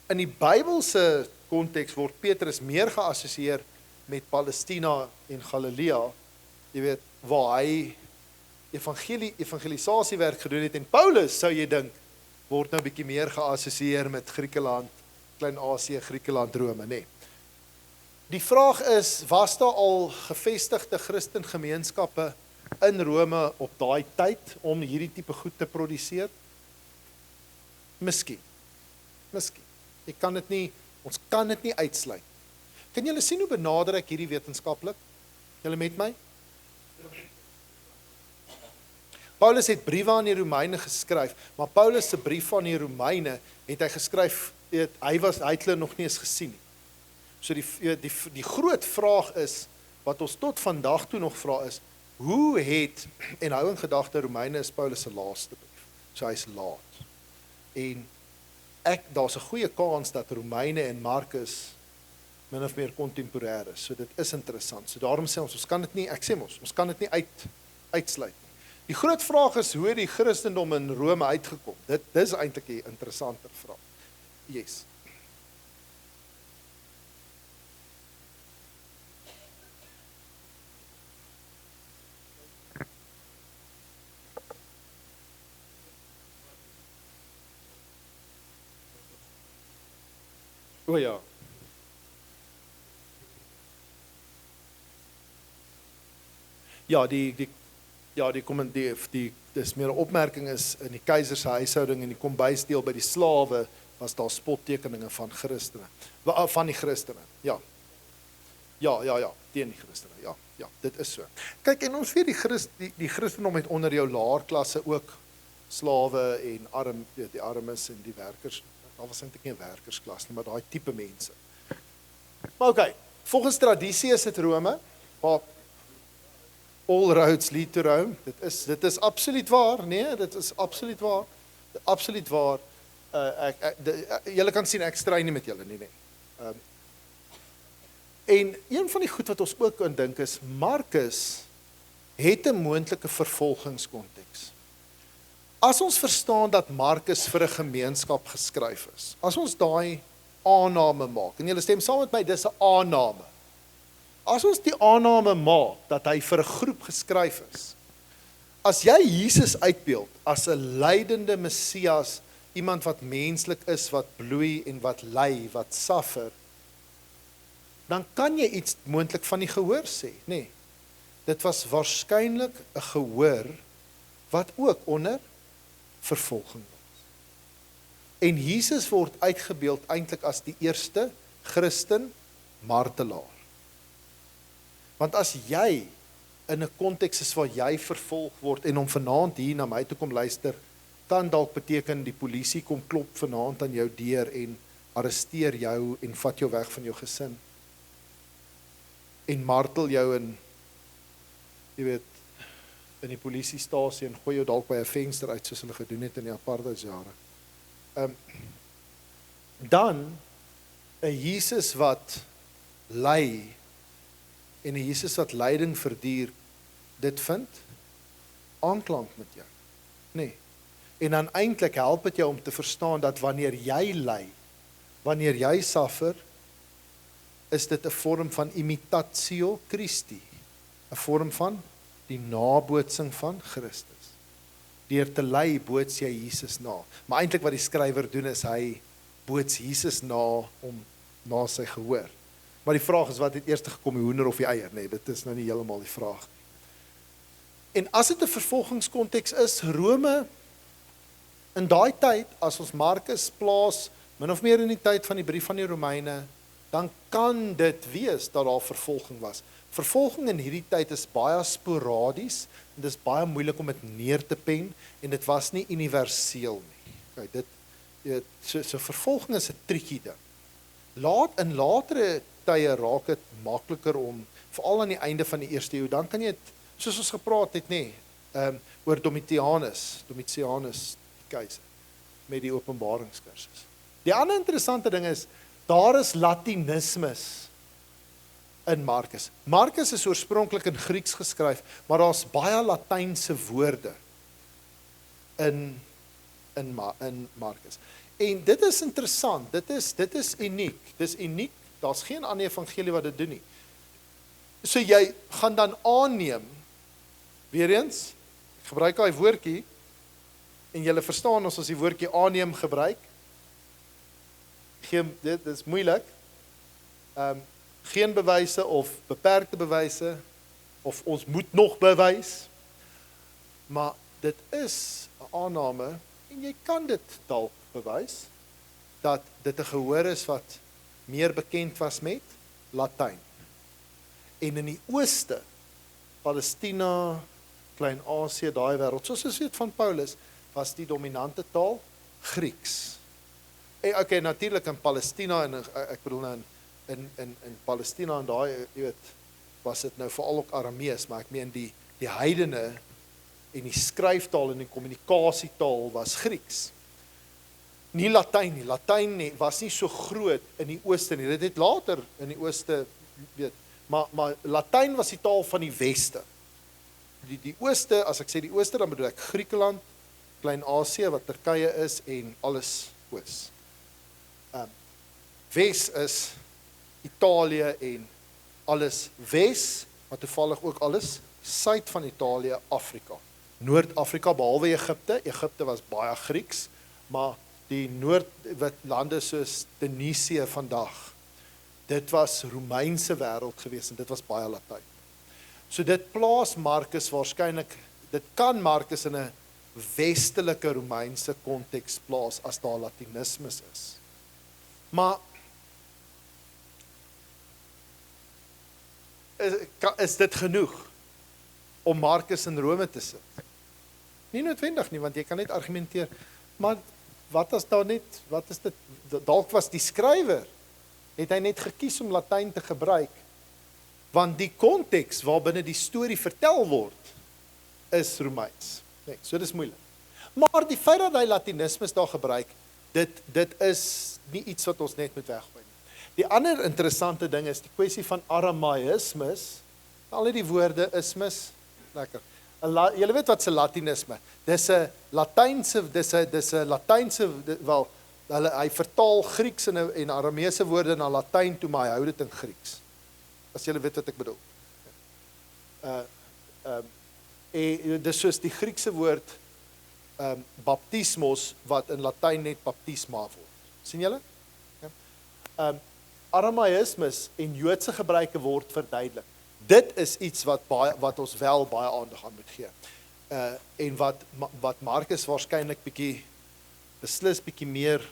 In die Bybelse konteks word Petrus meer geassosieer met Palestina en Galilea, jy weet, waar hy evangelisasiewerk gedoen het, en Paulus, sou jy dink, word nou bietjie meer geassosieer met Griekeland, Klein-Asië, Griekeland, Rome, nê. Die vraag is, was daar al gevestigde Christengemeenskappe in Rome op daai tyd om hierdie tipe goed te produseer? Miskien. Ons kan dit nie uitsluit. Kan julle sien hoe benader ek hierdie wetenskaplik? Julle met my? Paulus het briewe aan die Romeine geskryf, maar Paulus se brief aan die Romeine het hy geskryf, hy het hulle nog nie eens gesien nie. So die groot vraag is, wat ons tot vandag toe nog vra is, hoe het, en hou in gedagte, Romeine is Paulus se laaste brief, so hy is laat. En daar's 'n goeie kans dat Romeine en Markus min of meer kontemporêr is, so dit is interessant. So daarom sê ons kan dit nie, ons kan dit nie uitsluit. Die groot vraag is, hoe het die Christendom in Rome uitgekom? Dit is eintlik 'n interessante vraag. Yes. O ja. Ja, dis meer 'n opmerking is in die keiser se huishouding en die kombuisdeel by die slawe was daar spottekeninge van Christene, van die Christene, ja, teen die Christene, ja, dit is so. Kyk, en ons weet die Christendom het onder jou laerklasse ook slawe en die armes en die werkers, daar was eintlik nie 'n werkersklas nie, maar daai tipe mense. Maar okay, volgens tradisie is dit Rome, maar all roads lead to Rome, dit is absoluut waar, nee, dit is absoluut waar, julle kan sien, ek strei nie met julle nie, en een van die goed wat ons ook aan dink is, Markus het 'n moontlike vervolgingskonteks. As ons verstaan dat Markus vir 'n gemeenskap geskryf is, as ons daai aanname maak, en julle stem saam met my, dis 'n aanname. As ons die aanname maak, dat hy vir 'n groep geskryf is, as jy Jesus uitbeeld, as 'n lydende Messias, iemand wat menslik is, wat bloei en wat ly, wat suffer, dan kan jy iets moontlik van die gehoor sê, nee. Dit was waarskynlik 'n gehoor, wat ook onder vervolging was. En Jesus word uitgebeeld eintlik as die eerste Christen martelaar. Want as jy in 'n konteks is waar jy vervolg word en om vanaand hier na my toe kom luister, kan dalk beteken die polisie kom klop vanaand aan jou deur en arresteer jou en vat jou weg van jou gesin. En martel jou in, jy weet, in die polisiestasie en gooi jou dalk by 'n venster uit soos hulle gedoen het in die apartheidsjare. Dan 'n Jesus wat ly en 'n Jesus wat lyding verduur, dit vind aanklank met jou. Nee. En dan eintlik help dit jou om te verstaan dat wanneer jy ly, wanneer jy suffer, is dit 'n vorm van imitatio Christi, 'n vorm van die nabootsing van Christus. Deur te ly boots jy Jesus na. Maar eintlik wat die skrywer doen is hy boots Jesus na sy gehoor. Maar die vraag is, wat het eers gekom, die hoender of die eier? Nee, dit is nou nie heeltemal die vraag. En as dit 'n vervolgingskonteks is, Rome, in daai tyd, as ons Markus plaas, min of meer in die tyd van die brief van die Romeine, dan kan dit wees dat daar vervolging was. Vervolging in hierdie tyd is baie sporadies, en dit is baie moeilik om dit neer te pen, en dit was nie universeel nie. Okay, so vervolging is 'n tricky ding. In latere tye raak dit makliker om, veral aan die einde van die eerste eeu, dan kan jy het, soos ons gepraat het, oor Domitianus, die keiser, met die openbaringskursus. Die ander interessante ding is, daar is Latinismes in Markus. Markus is oorspronklik in Grieks geskryf, maar daar's baie Latynse woorde in Markus. En dit is interessant, dit is uniek, daar's geen ander evangelie wat dit doen nie. So jy gaan dan aanneem, weer eens, ek gebruik daai woordjie, en julle verstaan ons as die woordjie aanneem gebruik, dit is moeilik, geen bewyse of beperkte bewyse, of ons moet nog bewys, maar dit is 'n aanname, en jy kan dit dalk bewys, dat dit 'n gehoor is wat meer bekend was met Latyn. En in die ooste, Palestina, Klein-Asië, daai wêreld, soos ons weet van Paulus, was die dominante taal Grieks. En okay, natuurlik in Palestina, en ek bedoel nou in Palestina en daai, jy weet, was dit nou veral ook Aramees, maar ek meen die heidene en die skryftaal en die kommunikasietaal was Grieks. Nie Latyn nie. Latyn was nie so groot in die ooste nie. Dit het later in die ooste, weet, maar Latyn was die taal van die weste. Die ooste, as ek sê die ooste, dan bedoel ek Griekeland, Klein-Asië, wat Turkye is, en alles oos. Wes is Italië en alles wes, maar toevallig ook alles suid van Italië, Afrika. Noord-Afrika, behalwe Egipte was baie Grieks, maar die noordlande soos Tunesië vandag, dit was Romeinse wêreld gewees, en dit was baie Latyn. So dit plaas Markus waarskynlik, dit kan Markus in 'n westelike Romeinse konteks plaas as daar Latinismes is. Maar is dit genoeg om Markus in Rome te sit? Nie noodwendig nie, want jy kan net argumenteer, maar wat is dit, dalk was die skrywer, het hy net gekies om Latyn te gebruik, want die konteks waarbinne die storie vertel word, is Romeins. Nee, so dis moeilik. Maar die feit dat hy Latinismes daar gebruik, dit is nie iets wat ons net moet weggooi nie. Die ander interessante ding is die kwessie van Aramaïsmes, al die woorde ismes, lekker. Julle weet wat se Latinisme, dis 'n Latynse, wel, hy vertaal Grieks en Arameese woorde na Latyn toe, maar hy hou dit in Grieks. As julle weet wat ek bedoel. Dis soos die Griekse woord baptismos, wat in Latyn net baptisma word. Sien julle? Ja. Aramaïsmes en Joodse gebruike word verduidelik. Dit is iets wat ons wel baie aandag aan moet gee. En wat Markus waarskynlik beslis bietjie meer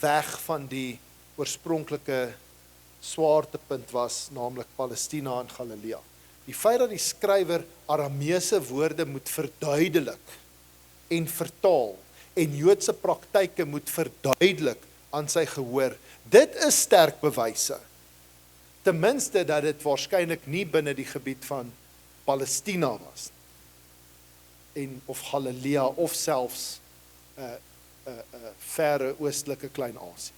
weg van die oorspronklike swaartepunt was, naamlik Palestina en Galilea. Die feit dat die skrywer Arameese woorde moet verduidelik en vertaal, en Joodse praktyke moet verduidelik aan sy gehoor, dit is sterk bewyse. Ten minste dat dit waarskynlik nie binne die gebied van Palestina was, of Galilea, of selfs verre oostelike Klein-Asië,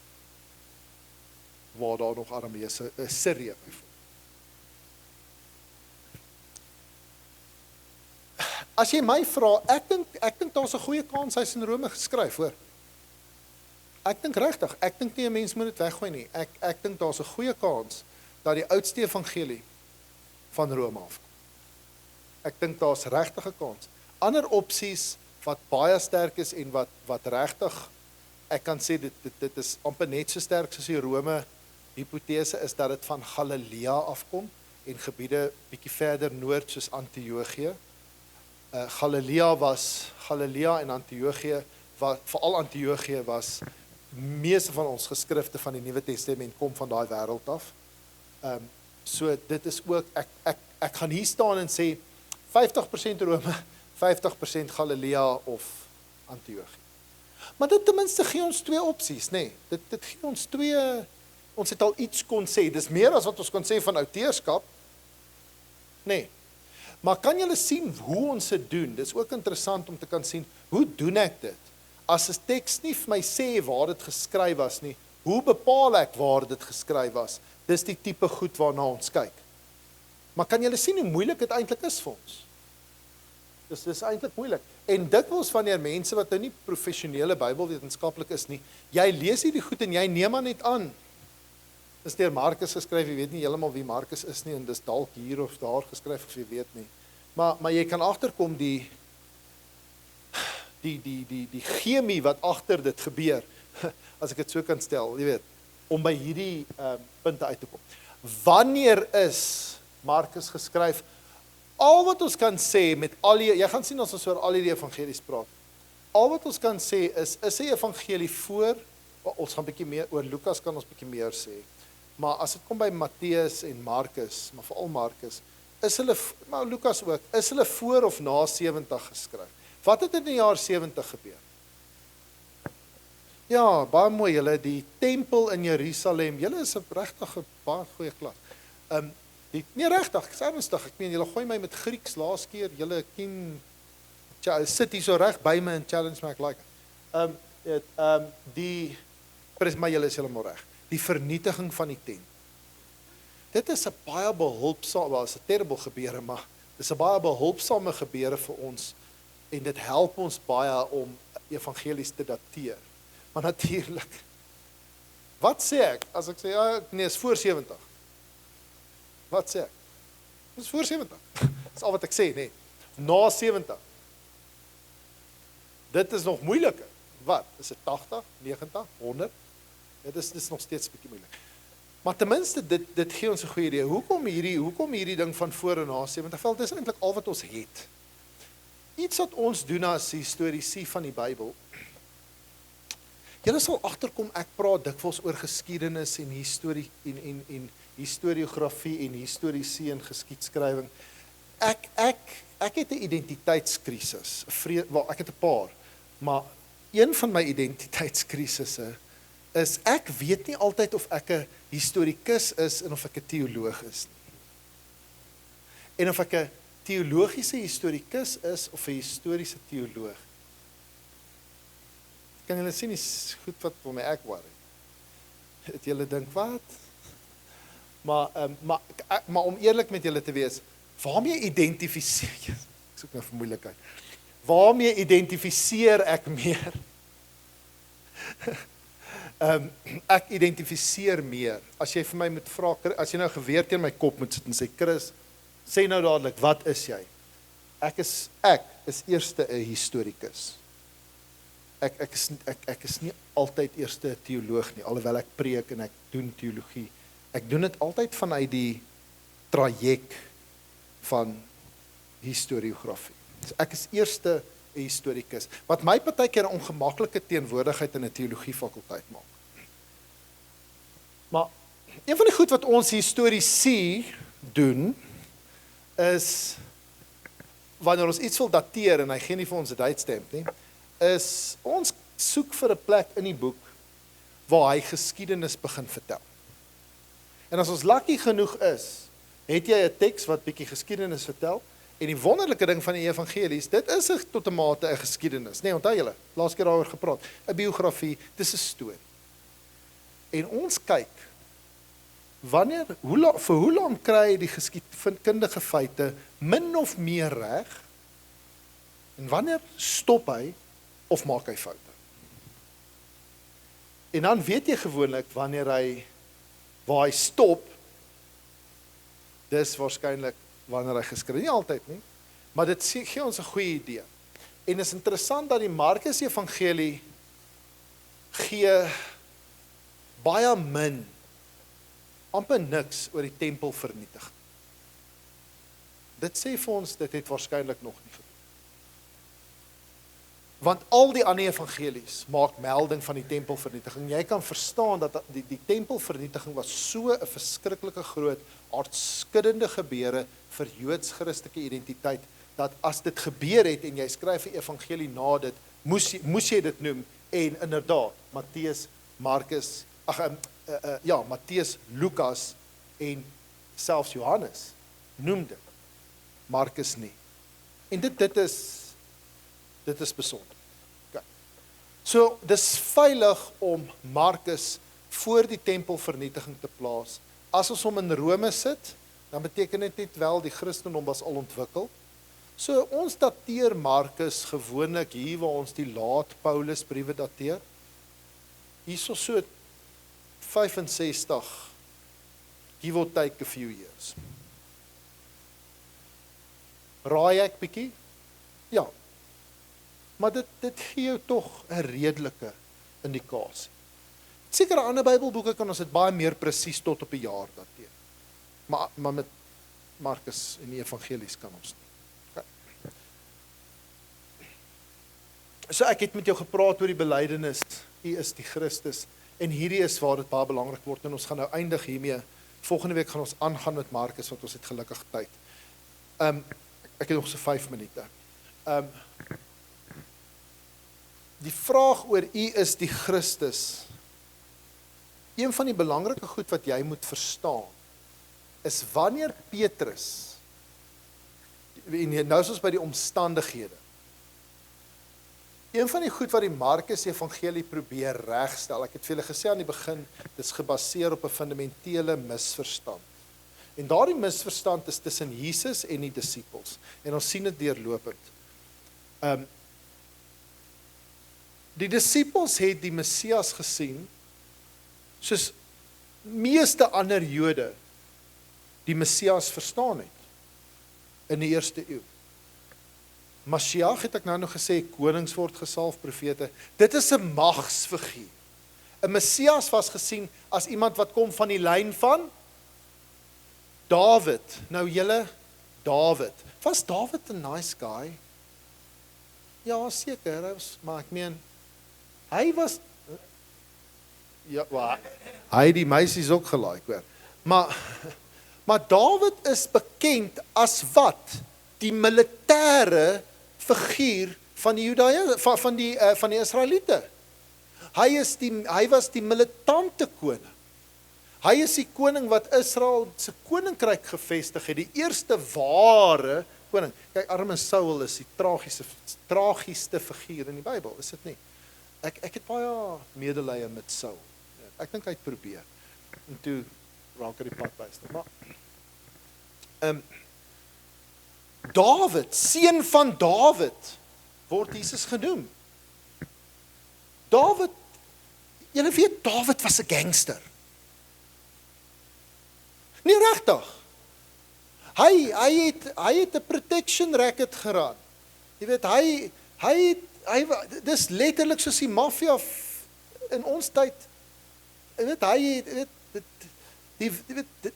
waar daar nog Arameese, Syrië byvoorbeeld. As jy my vra, ek dink daar's 'n goeie kans hy's in Rome geskryf, hoor. Ek dink regtig, ek dink nie 'n mens moet dit weggooi nie. Ek dink daar's 'n goeie kans dat die oudste evangelie van Rome afkom. Ek dink daar's regtig 'n kans. Ander opsies wat baie sterk is en wat regtig, ek kan sê dit is amper net so sterk soos die Rome hipotese, is dat dit van Galilea afkom en gebiede bietjie verder noord soos Antiochië. Galilea en Antiochië, veral Antiochië was, meeste van ons geskrifte van die Nuwe Testament kom van daai wêreld af. So dit is ook, ek gaan hier staan en sê 50% Rome, 50% Galilea of Antiochië. Maar dit ten minste gee ons twee opsies, nee. Dit gee ons twee, ons het al iets kon sê, dis meer as wat ons kon sê van outeurskap, nee. Maar kan julle sien hoe ons dit doen? Dis ook interessant om te kan sien, hoe doen ek dit? As 'n teks nie vir my sê waar dit geskryf was nie, hoe bepaal ek waar dit geskryf was? Dis die tipe goed waarna ons kyk. Maar kan julle sien hoe moeilik dit eintlik is vir ons? Dis eintlik moeilik. En dikwels wanneer mense wat nou nie professionele Bybelwetenskaplik is nie, jy lees hierdie goed en jy neem maar net aan. Dis deur Markus geskryf, jy weet nie heeltemal wie Markus is nie, en dis dalk hier of daar geskryf, of jy weet nie. Maar jy kan agterkom die chemie wat agter dit gebeur, as ek dit so kan stel, jy weet, om by hierdie punte uit te kom. Wanneer is Markus geskryf? Al wat ons kan sê met jy gaan sien as ons oor al die evangelies praat, al wat ons kan sê is 'n evangelie voor, ons gaan bietjie meer, oor Lukas kan ons bietjie meer sê, maar as dit kom by Matteus en Markus, maar veral Markus, maar Lukas ook, is hulle voor of na 70 geskryf? Wat het in die jaar 70 gebeur? Ja, baie mooi, julle, die tempel in Jerusalem, julle is 'n regtig baie goeie klas. Nee, regtig, ek is ernstig, ek meen, julle gooi my met Grieks laas keer, julle sit hier so reg by my en challenge my, ek like it. Maar julle is helemaal reg, die vernietiging van die tent. Dit is 'n baie behulpsame, wel, is 'n terrible gebeure, maar dit is 'n baie behulpsame gebeure vir ons, en dit help ons baie om evangelies te dateer. Maar natuurlik, wat sê ek, as ek sê, ja, nee, is voor 70. Wat sê ek? Dit is voor 70. Dis al wat ek sê, nee. Na 70. Dit is nog moeiliker. Wat? Is dit 80, 90, 100? Dit is nog steeds 'n bietjie moeilik. Maar ten minste, dit gee ons 'n goeie idee. Hoekom hierdie ding van voor en na 70? Wel, dis eintlik al wat ons het. iets wat ons doen as historiese van die Bybel. Julle sal agterkom, ek praat dikwels oor geskiedenis en historie en historiografie en historiese en geskiedskrywing. Ek het 'n identiteitskrisis, ek het 'n paar, maar een van my identiteitskrisisse is, ek weet nie altyd of ek 'n historikus is en of ek 'n teoloog is nie. En of ek 'n teologiese historikus is of 'n historiese teoloog. Kan julle sien, is goed wat vir my ek worry. Het julle dink, wat? Maar om eerlik met julle te wees, waarmee identifiseer jy? Ek soek nou vir moeilikheid. Waarmee identifiseer ek meer? Ek identifiseer meer. As jy vir my moet vra, as jy nou geweer teen my kop moet sit en sê, Chris, sê nou dadelik, wat is jy? Ek is eerste 'n historikus. Ek is nie altyd eerste 'n teoloog nie, alhoewel ek preek en ek doen teologie. Ek doen dit altyd vanuit die traject van historiografie. So ek is eerste 'n historikus, wat my partykeer 'n ongemaklike teenwoordigheid in 'n teologiefakulteit maak. Maar een van die goed wat ons historiese doen, is, wanneer ons iets wil dateer, en hy gee nie vir ons 'n datestamp nie, is, ons soek vir 'n plek in die boek, waar hy geskiedenis begin vertel. En as ons lucky genoeg is, het jy 'n teks wat bietjie geskiedenis vertel, en die wonderlike ding van die evangelies, dit is tot 'n mate 'n geskiedenis. Nee, onthou julle, laas keer daaroor gepraat, 'n biografie, dis 'n storie. En ons kyk, vir hoe lank kry die geskiedkundige feite min of meer reg, en wanneer stop hy, of maak hy foute? En dan weet jy gewoonlik, waar hy stop, dis waarskynlik wanneer hy geskryf, nie altyd nie, maar dit gee ons 'n goeie idee. En is interessant dat die Markus Evangelie gee baie min, amper niks oor die tempelvernietiging. Dit sê vir ons, dit het waarskynlik nog nie gebeur. Want al die ander evangelies maak melding van die tempelvernietiging. Jy kan verstaan dat die tempelvernietiging was so 'n verskriklike groot, aardskuddende gebeure vir Joods-Christelike identiteit, dat as dit gebeur het en jy skryf 'n evangelie na dit, moes jy dit noem. En inderdaad, Matteus, Markus, Matteus, Lukas en selfs Johannes noem dit. Markus nie. En dit is besonder. Okay. So, dis veilig om Markus voor die tempelvernietiging te plaas. As ons hom in Rome sit, dan beteken dit net wel die Christendom was al ontwikkel. So, ons dateer Markus gewoonlik hier waar ons die laat Paulus briewe dateer. Hierso so 65, give or take a few years. Raai ek bietjie? Ja. Maar dit gee jou tog 'n redelike indikasie. Sekere ander Bybelboeke kan ons dit baie meer presies tot op 'n jaar dateer. Maar met Markus en die evangelies kan ons nie. Okay. So ek het met jou gepraat oor die belydenis, U is die Christus, en hierdie is waar dit baie belangrik word, en ons gaan nou eindig hiermee. Volgende week gaan ons aangaan met Markus, want ons het gelukkig tyd. Ek het nog so 5 minute. Die vraag oor U is die Christus, een van die belangrike goed wat jy moet verstaan, is wanneer Petrus, en nou is ons by die omstandighede, een van die goed wat die Markus Evangelie probeer regstel, ek het vir julle gesê aan die begin, dit is gebaseer op 'n fundamentele misverstand. En daardie misverstand is tussen Jesus en die disippels, en ons sien dit deurlopend. Die disippels het die Messias gesien, soos meeste ander Jode die Messias verstaan het, in die 1ste eeu. Mashiach het ek nou nog gesê, konings word gesalf, profete, dit is 'n magsfiguur. 'n Messias was gesien as iemand wat kom van die lyn van Dawid. Nou julle, Dawid, was Dawid 'n nice guy? Ja, seker, maar ek meen, hy was, ja, hy het die meisies ook gelaai, hoor. Maar Dawid is bekend as wat? Die militêre figuur van die van die Israeliete. Hy was die militante koning. Hy is die koning wat Israel se koninkryk gevestig het, die eerste ware koning. Kyk, arme Saul is die tragieste figuur in die Bybel, is dit nie? Ek het baie medelee met Saul. Ek dink hy het probeer. En toe raak hy die pad byster. Maar Dawid, seun van Dawid, word Jesus genoem. Dawid, julle weet, Dawid was 'n gangster. Nie regtig. Hy het 'n protection racket geraak. Jy weet, dis letterlik soos die maffia in ons tyd. Jy weet,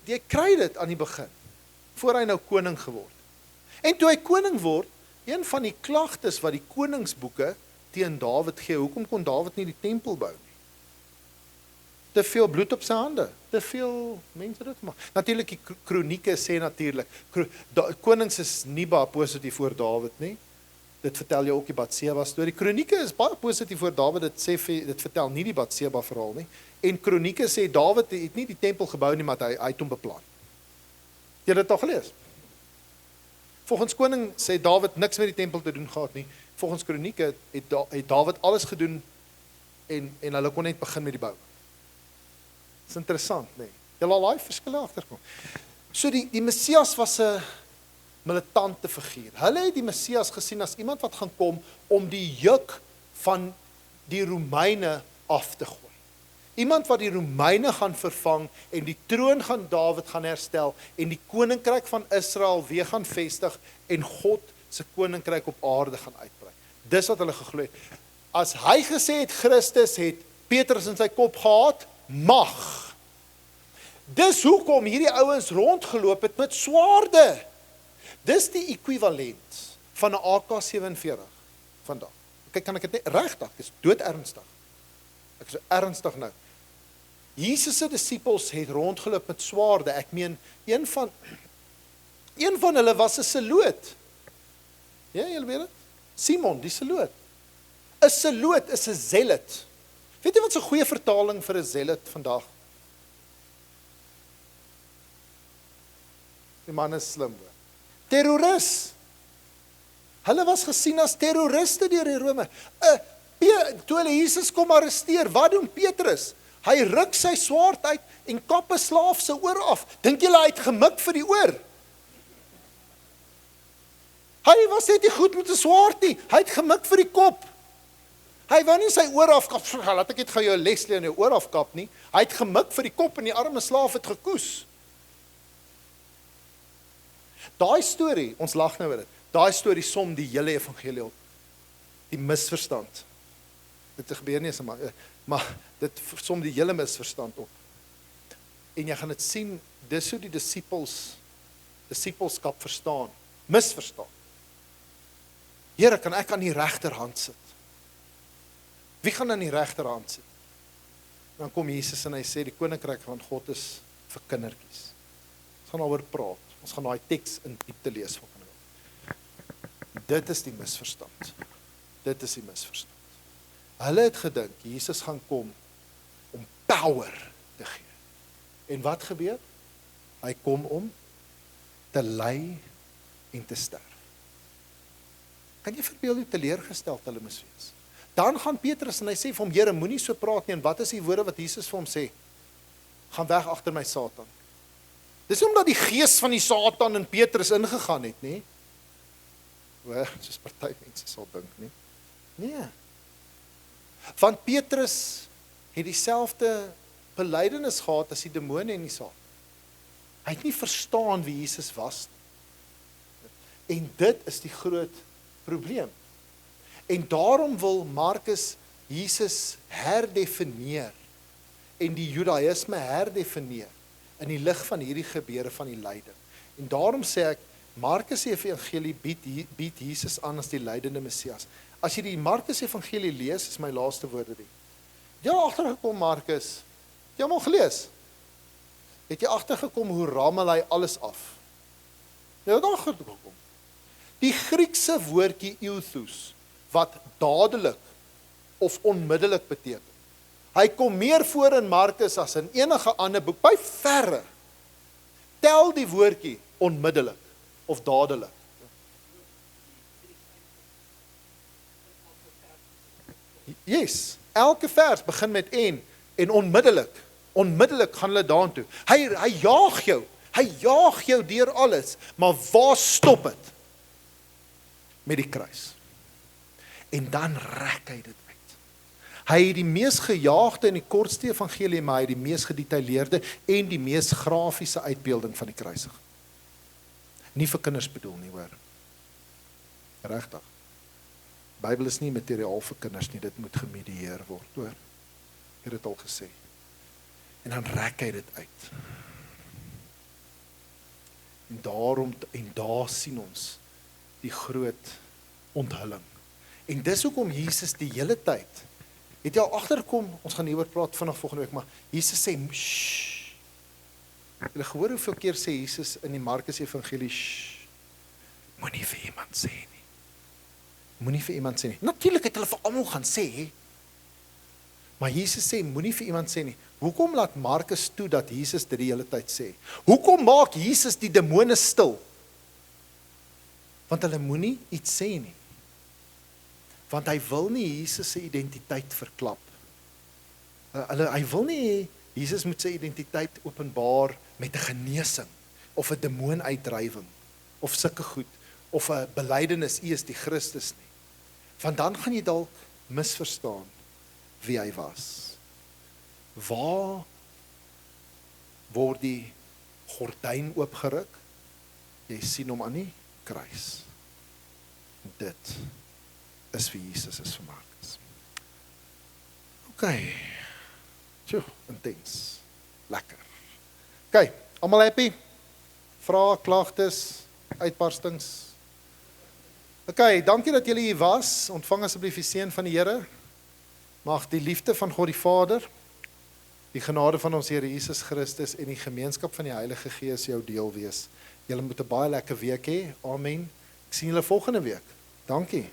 jy kry dit aan die begin, voor hy nou koning geword. En toe hy koning word, een van die klagtes wat die koningsboeke teen Dawid gee, hoekom kon Dawid nie die tempel bou nie? Te veel bloed op sy hande, te veel mense dit gemaak. Natuurlik die kronieke sê natuurlik, konings is nie baie positief voor Dawid nie. Dit vertel jou ook die Batseba storie. Kronieke is baie positief voor Dawid, dit vertel nie die Batseba verhaal nie. En kronieke sê Dawid het nie die tempel gebou nie, maar hy het hom beplan. Jy het dit al gelees? Volgens koning sê Dawid niks met die tempel te doen gehad nie. Volgens kronieke het Dawid alles gedoen en hulle kon net begin met die bou. Dis interessant, nee. Jy laat daai verskille agterkom. So die Messias was 'n militante figuur. Hulle het die Messias gesien as iemand wat gaan kom om die juk van die Romeine af te gooi. Iemand wat die Romeine gaan vervang en die troon van Dawid gaan herstel en die koninkryk van Israel weer gaan vestig en God se koninkryk op aarde gaan uitbrei. Dis wat hulle geglo het. As hy gesê het Christus het Petrus in sy kop gehad, mag. Dis hoekom hierdie ouens rondgeloop het met swaarde. Dis die ekwivalent van 'n AK-47 vandag. Kyk, kan ek dit net regtig, dis doodernstig. Ek is so ernstig nou. Jesus se disippels het rondgeloop met swaarde. Ek meen, een van hulle was 'n seloot. Ja, julle weet dit? Simon, die seloot. 'n Seloot is 'n zealot. Weet jy wat 'n goeie vertaling vir 'n zealot vandag? Die man is slim hoor. Terroris. Hulle was gesien as terroriste deur die Rome. Toe hulle Jesus kom arresteer, wat doen Petrus? Hy ruk sy swaard uit en kap 'n slaaf se oor af. Dink julle hy het gemik vir die oor? Hy was net nie goed met 'n swaard nie. Hy het gemik vir die kop. Hy wou nie sy oor afkap. Laat ek net gou jou Leslie in jou oor afkap nie. Hy het gemik vir die kop en die arme slaaf het gekoes. Daai storie, ons lag nou oor dit. Daai storie som die hele evangelie op. Die misverstand. Dit gebeur nie eens maar dit som die hele misverstand op. En jy gaan dit sien, dis hoe die disipelskap verstaan, misverstaan. Here, kan ek aan die regterhand sit? Wie gaan aan die regterhand sit? Dan kom Jesus en hy sê die koninkryk van God is vir kindertjies. Ons gaan daaroor praat. Ons gaan daai teks in diepte lees volgende week. Dit is die misverstand. Dit is die misverstand. Hulle het gedink Jesus gaan kom om power te gee. En wat gebeur? Hy kom om te ly en te sterf. Kan jy verbeel hoe teleurgesteld hulle moes wees? Dan gaan Petrus en hy sê vir hom, Here, moenie so praat nie. En wat is die woorde wat Jesus vir hom sê? Gaan weg agter my Satan. Dis nie omdat die gees van die Satan in Petrus ingegaan het, nie. Soos party mense sal dink, nie. Nee. Want Petrus het dieselfde belydenis gehad as die demone en die Satan. Hy het nie verstaan wie Jesus was nie. En dit is die groot probleem. En daarom wil Markus Jesus herdefinieer en die Judaïsme herdefinieer in die lig van hierdie gebeure van die lyding. En daarom sê ek, Markus se evangelie bied Jesus aan as die lydende Messias. as jy die Markus Evangelie lees, is my laaste woorde die. Het jy al agtergekom, Markus? Het jy hom al gelees? Het jy agtergekom hoe rammel hy alles af? Jy het agtergekom. Die Griekse woordjie euthus, wat dadelik of onmiddellik beteken. Hy kom meer voor in Markus as in enige ander boek, by verre. Tel die woordjie onmiddellik of dadelik. Yes, elke vers begin met en onmiddellik gaan hulle daartoe. Hy jaag jou deur alles, maar waar stop het? Met die kruis. En dan rek hy dit uit. Hy het die mees gejaagde en die kortste evangelie, maar hy het die mees gedetailleerde en die mees grafiese uitbeelding van die kruising. Nie vir kinders bedoel nie, hoor. Regtig. Bybel is nie materiaal vir kinders nie, dit moet gemedieer word, hoor. Ek het dit al gesê. En dan rek hy dit uit. En daar sien ons die groot onthulling. En dis hoekom Jesus die hele tyd, het jy al agterkom, ons gaan hieroor praat vanaf volgende week, maar Jesus sê, shh. Jy gehoor hoeveel keer sê Jesus in die Markus Evangelie, shh, moenie vir iemand sê nie. Moenie vir iemand sê nie. Natuurlik het hulle vir almal gaan sê, maar Jesus sê, moenie vir iemand sê nie. Hoekom laat Markus toe dat Jesus dit die hele tyd sê? Hoekom maak Jesus die demone stil? Want hulle moenie iets sê nie. Want hy wil nie Jesus se identiteit verklap. Hy wil nie Jesus moet sy identiteit openbaar met 'n genesing, of 'n demoonuitdrywing, of sulke goed, of 'n belydenis, U is die Christus nie. Want dan gaan jy dalk misverstaan wie hy was. Waar word die gordyn oopgeruk? Jy sien hom aan die kruis. Dit is wie Jesus is vir Markus. OK. Tjoe, intens. Lekker. OK, almal happy? Vrae, klagtes, uitbarstings? OK, dankie dat julle hier was. Ontvang asseblief die seën van die Here. Mag die liefde van God die Vader, die genade van ons Here Jesus Christus en die gemeenskap van die Heilige Gees jou deel wees. Julle moet 'n baie lekker week hê. Amen. Ek sien julle volgende week. Dankie.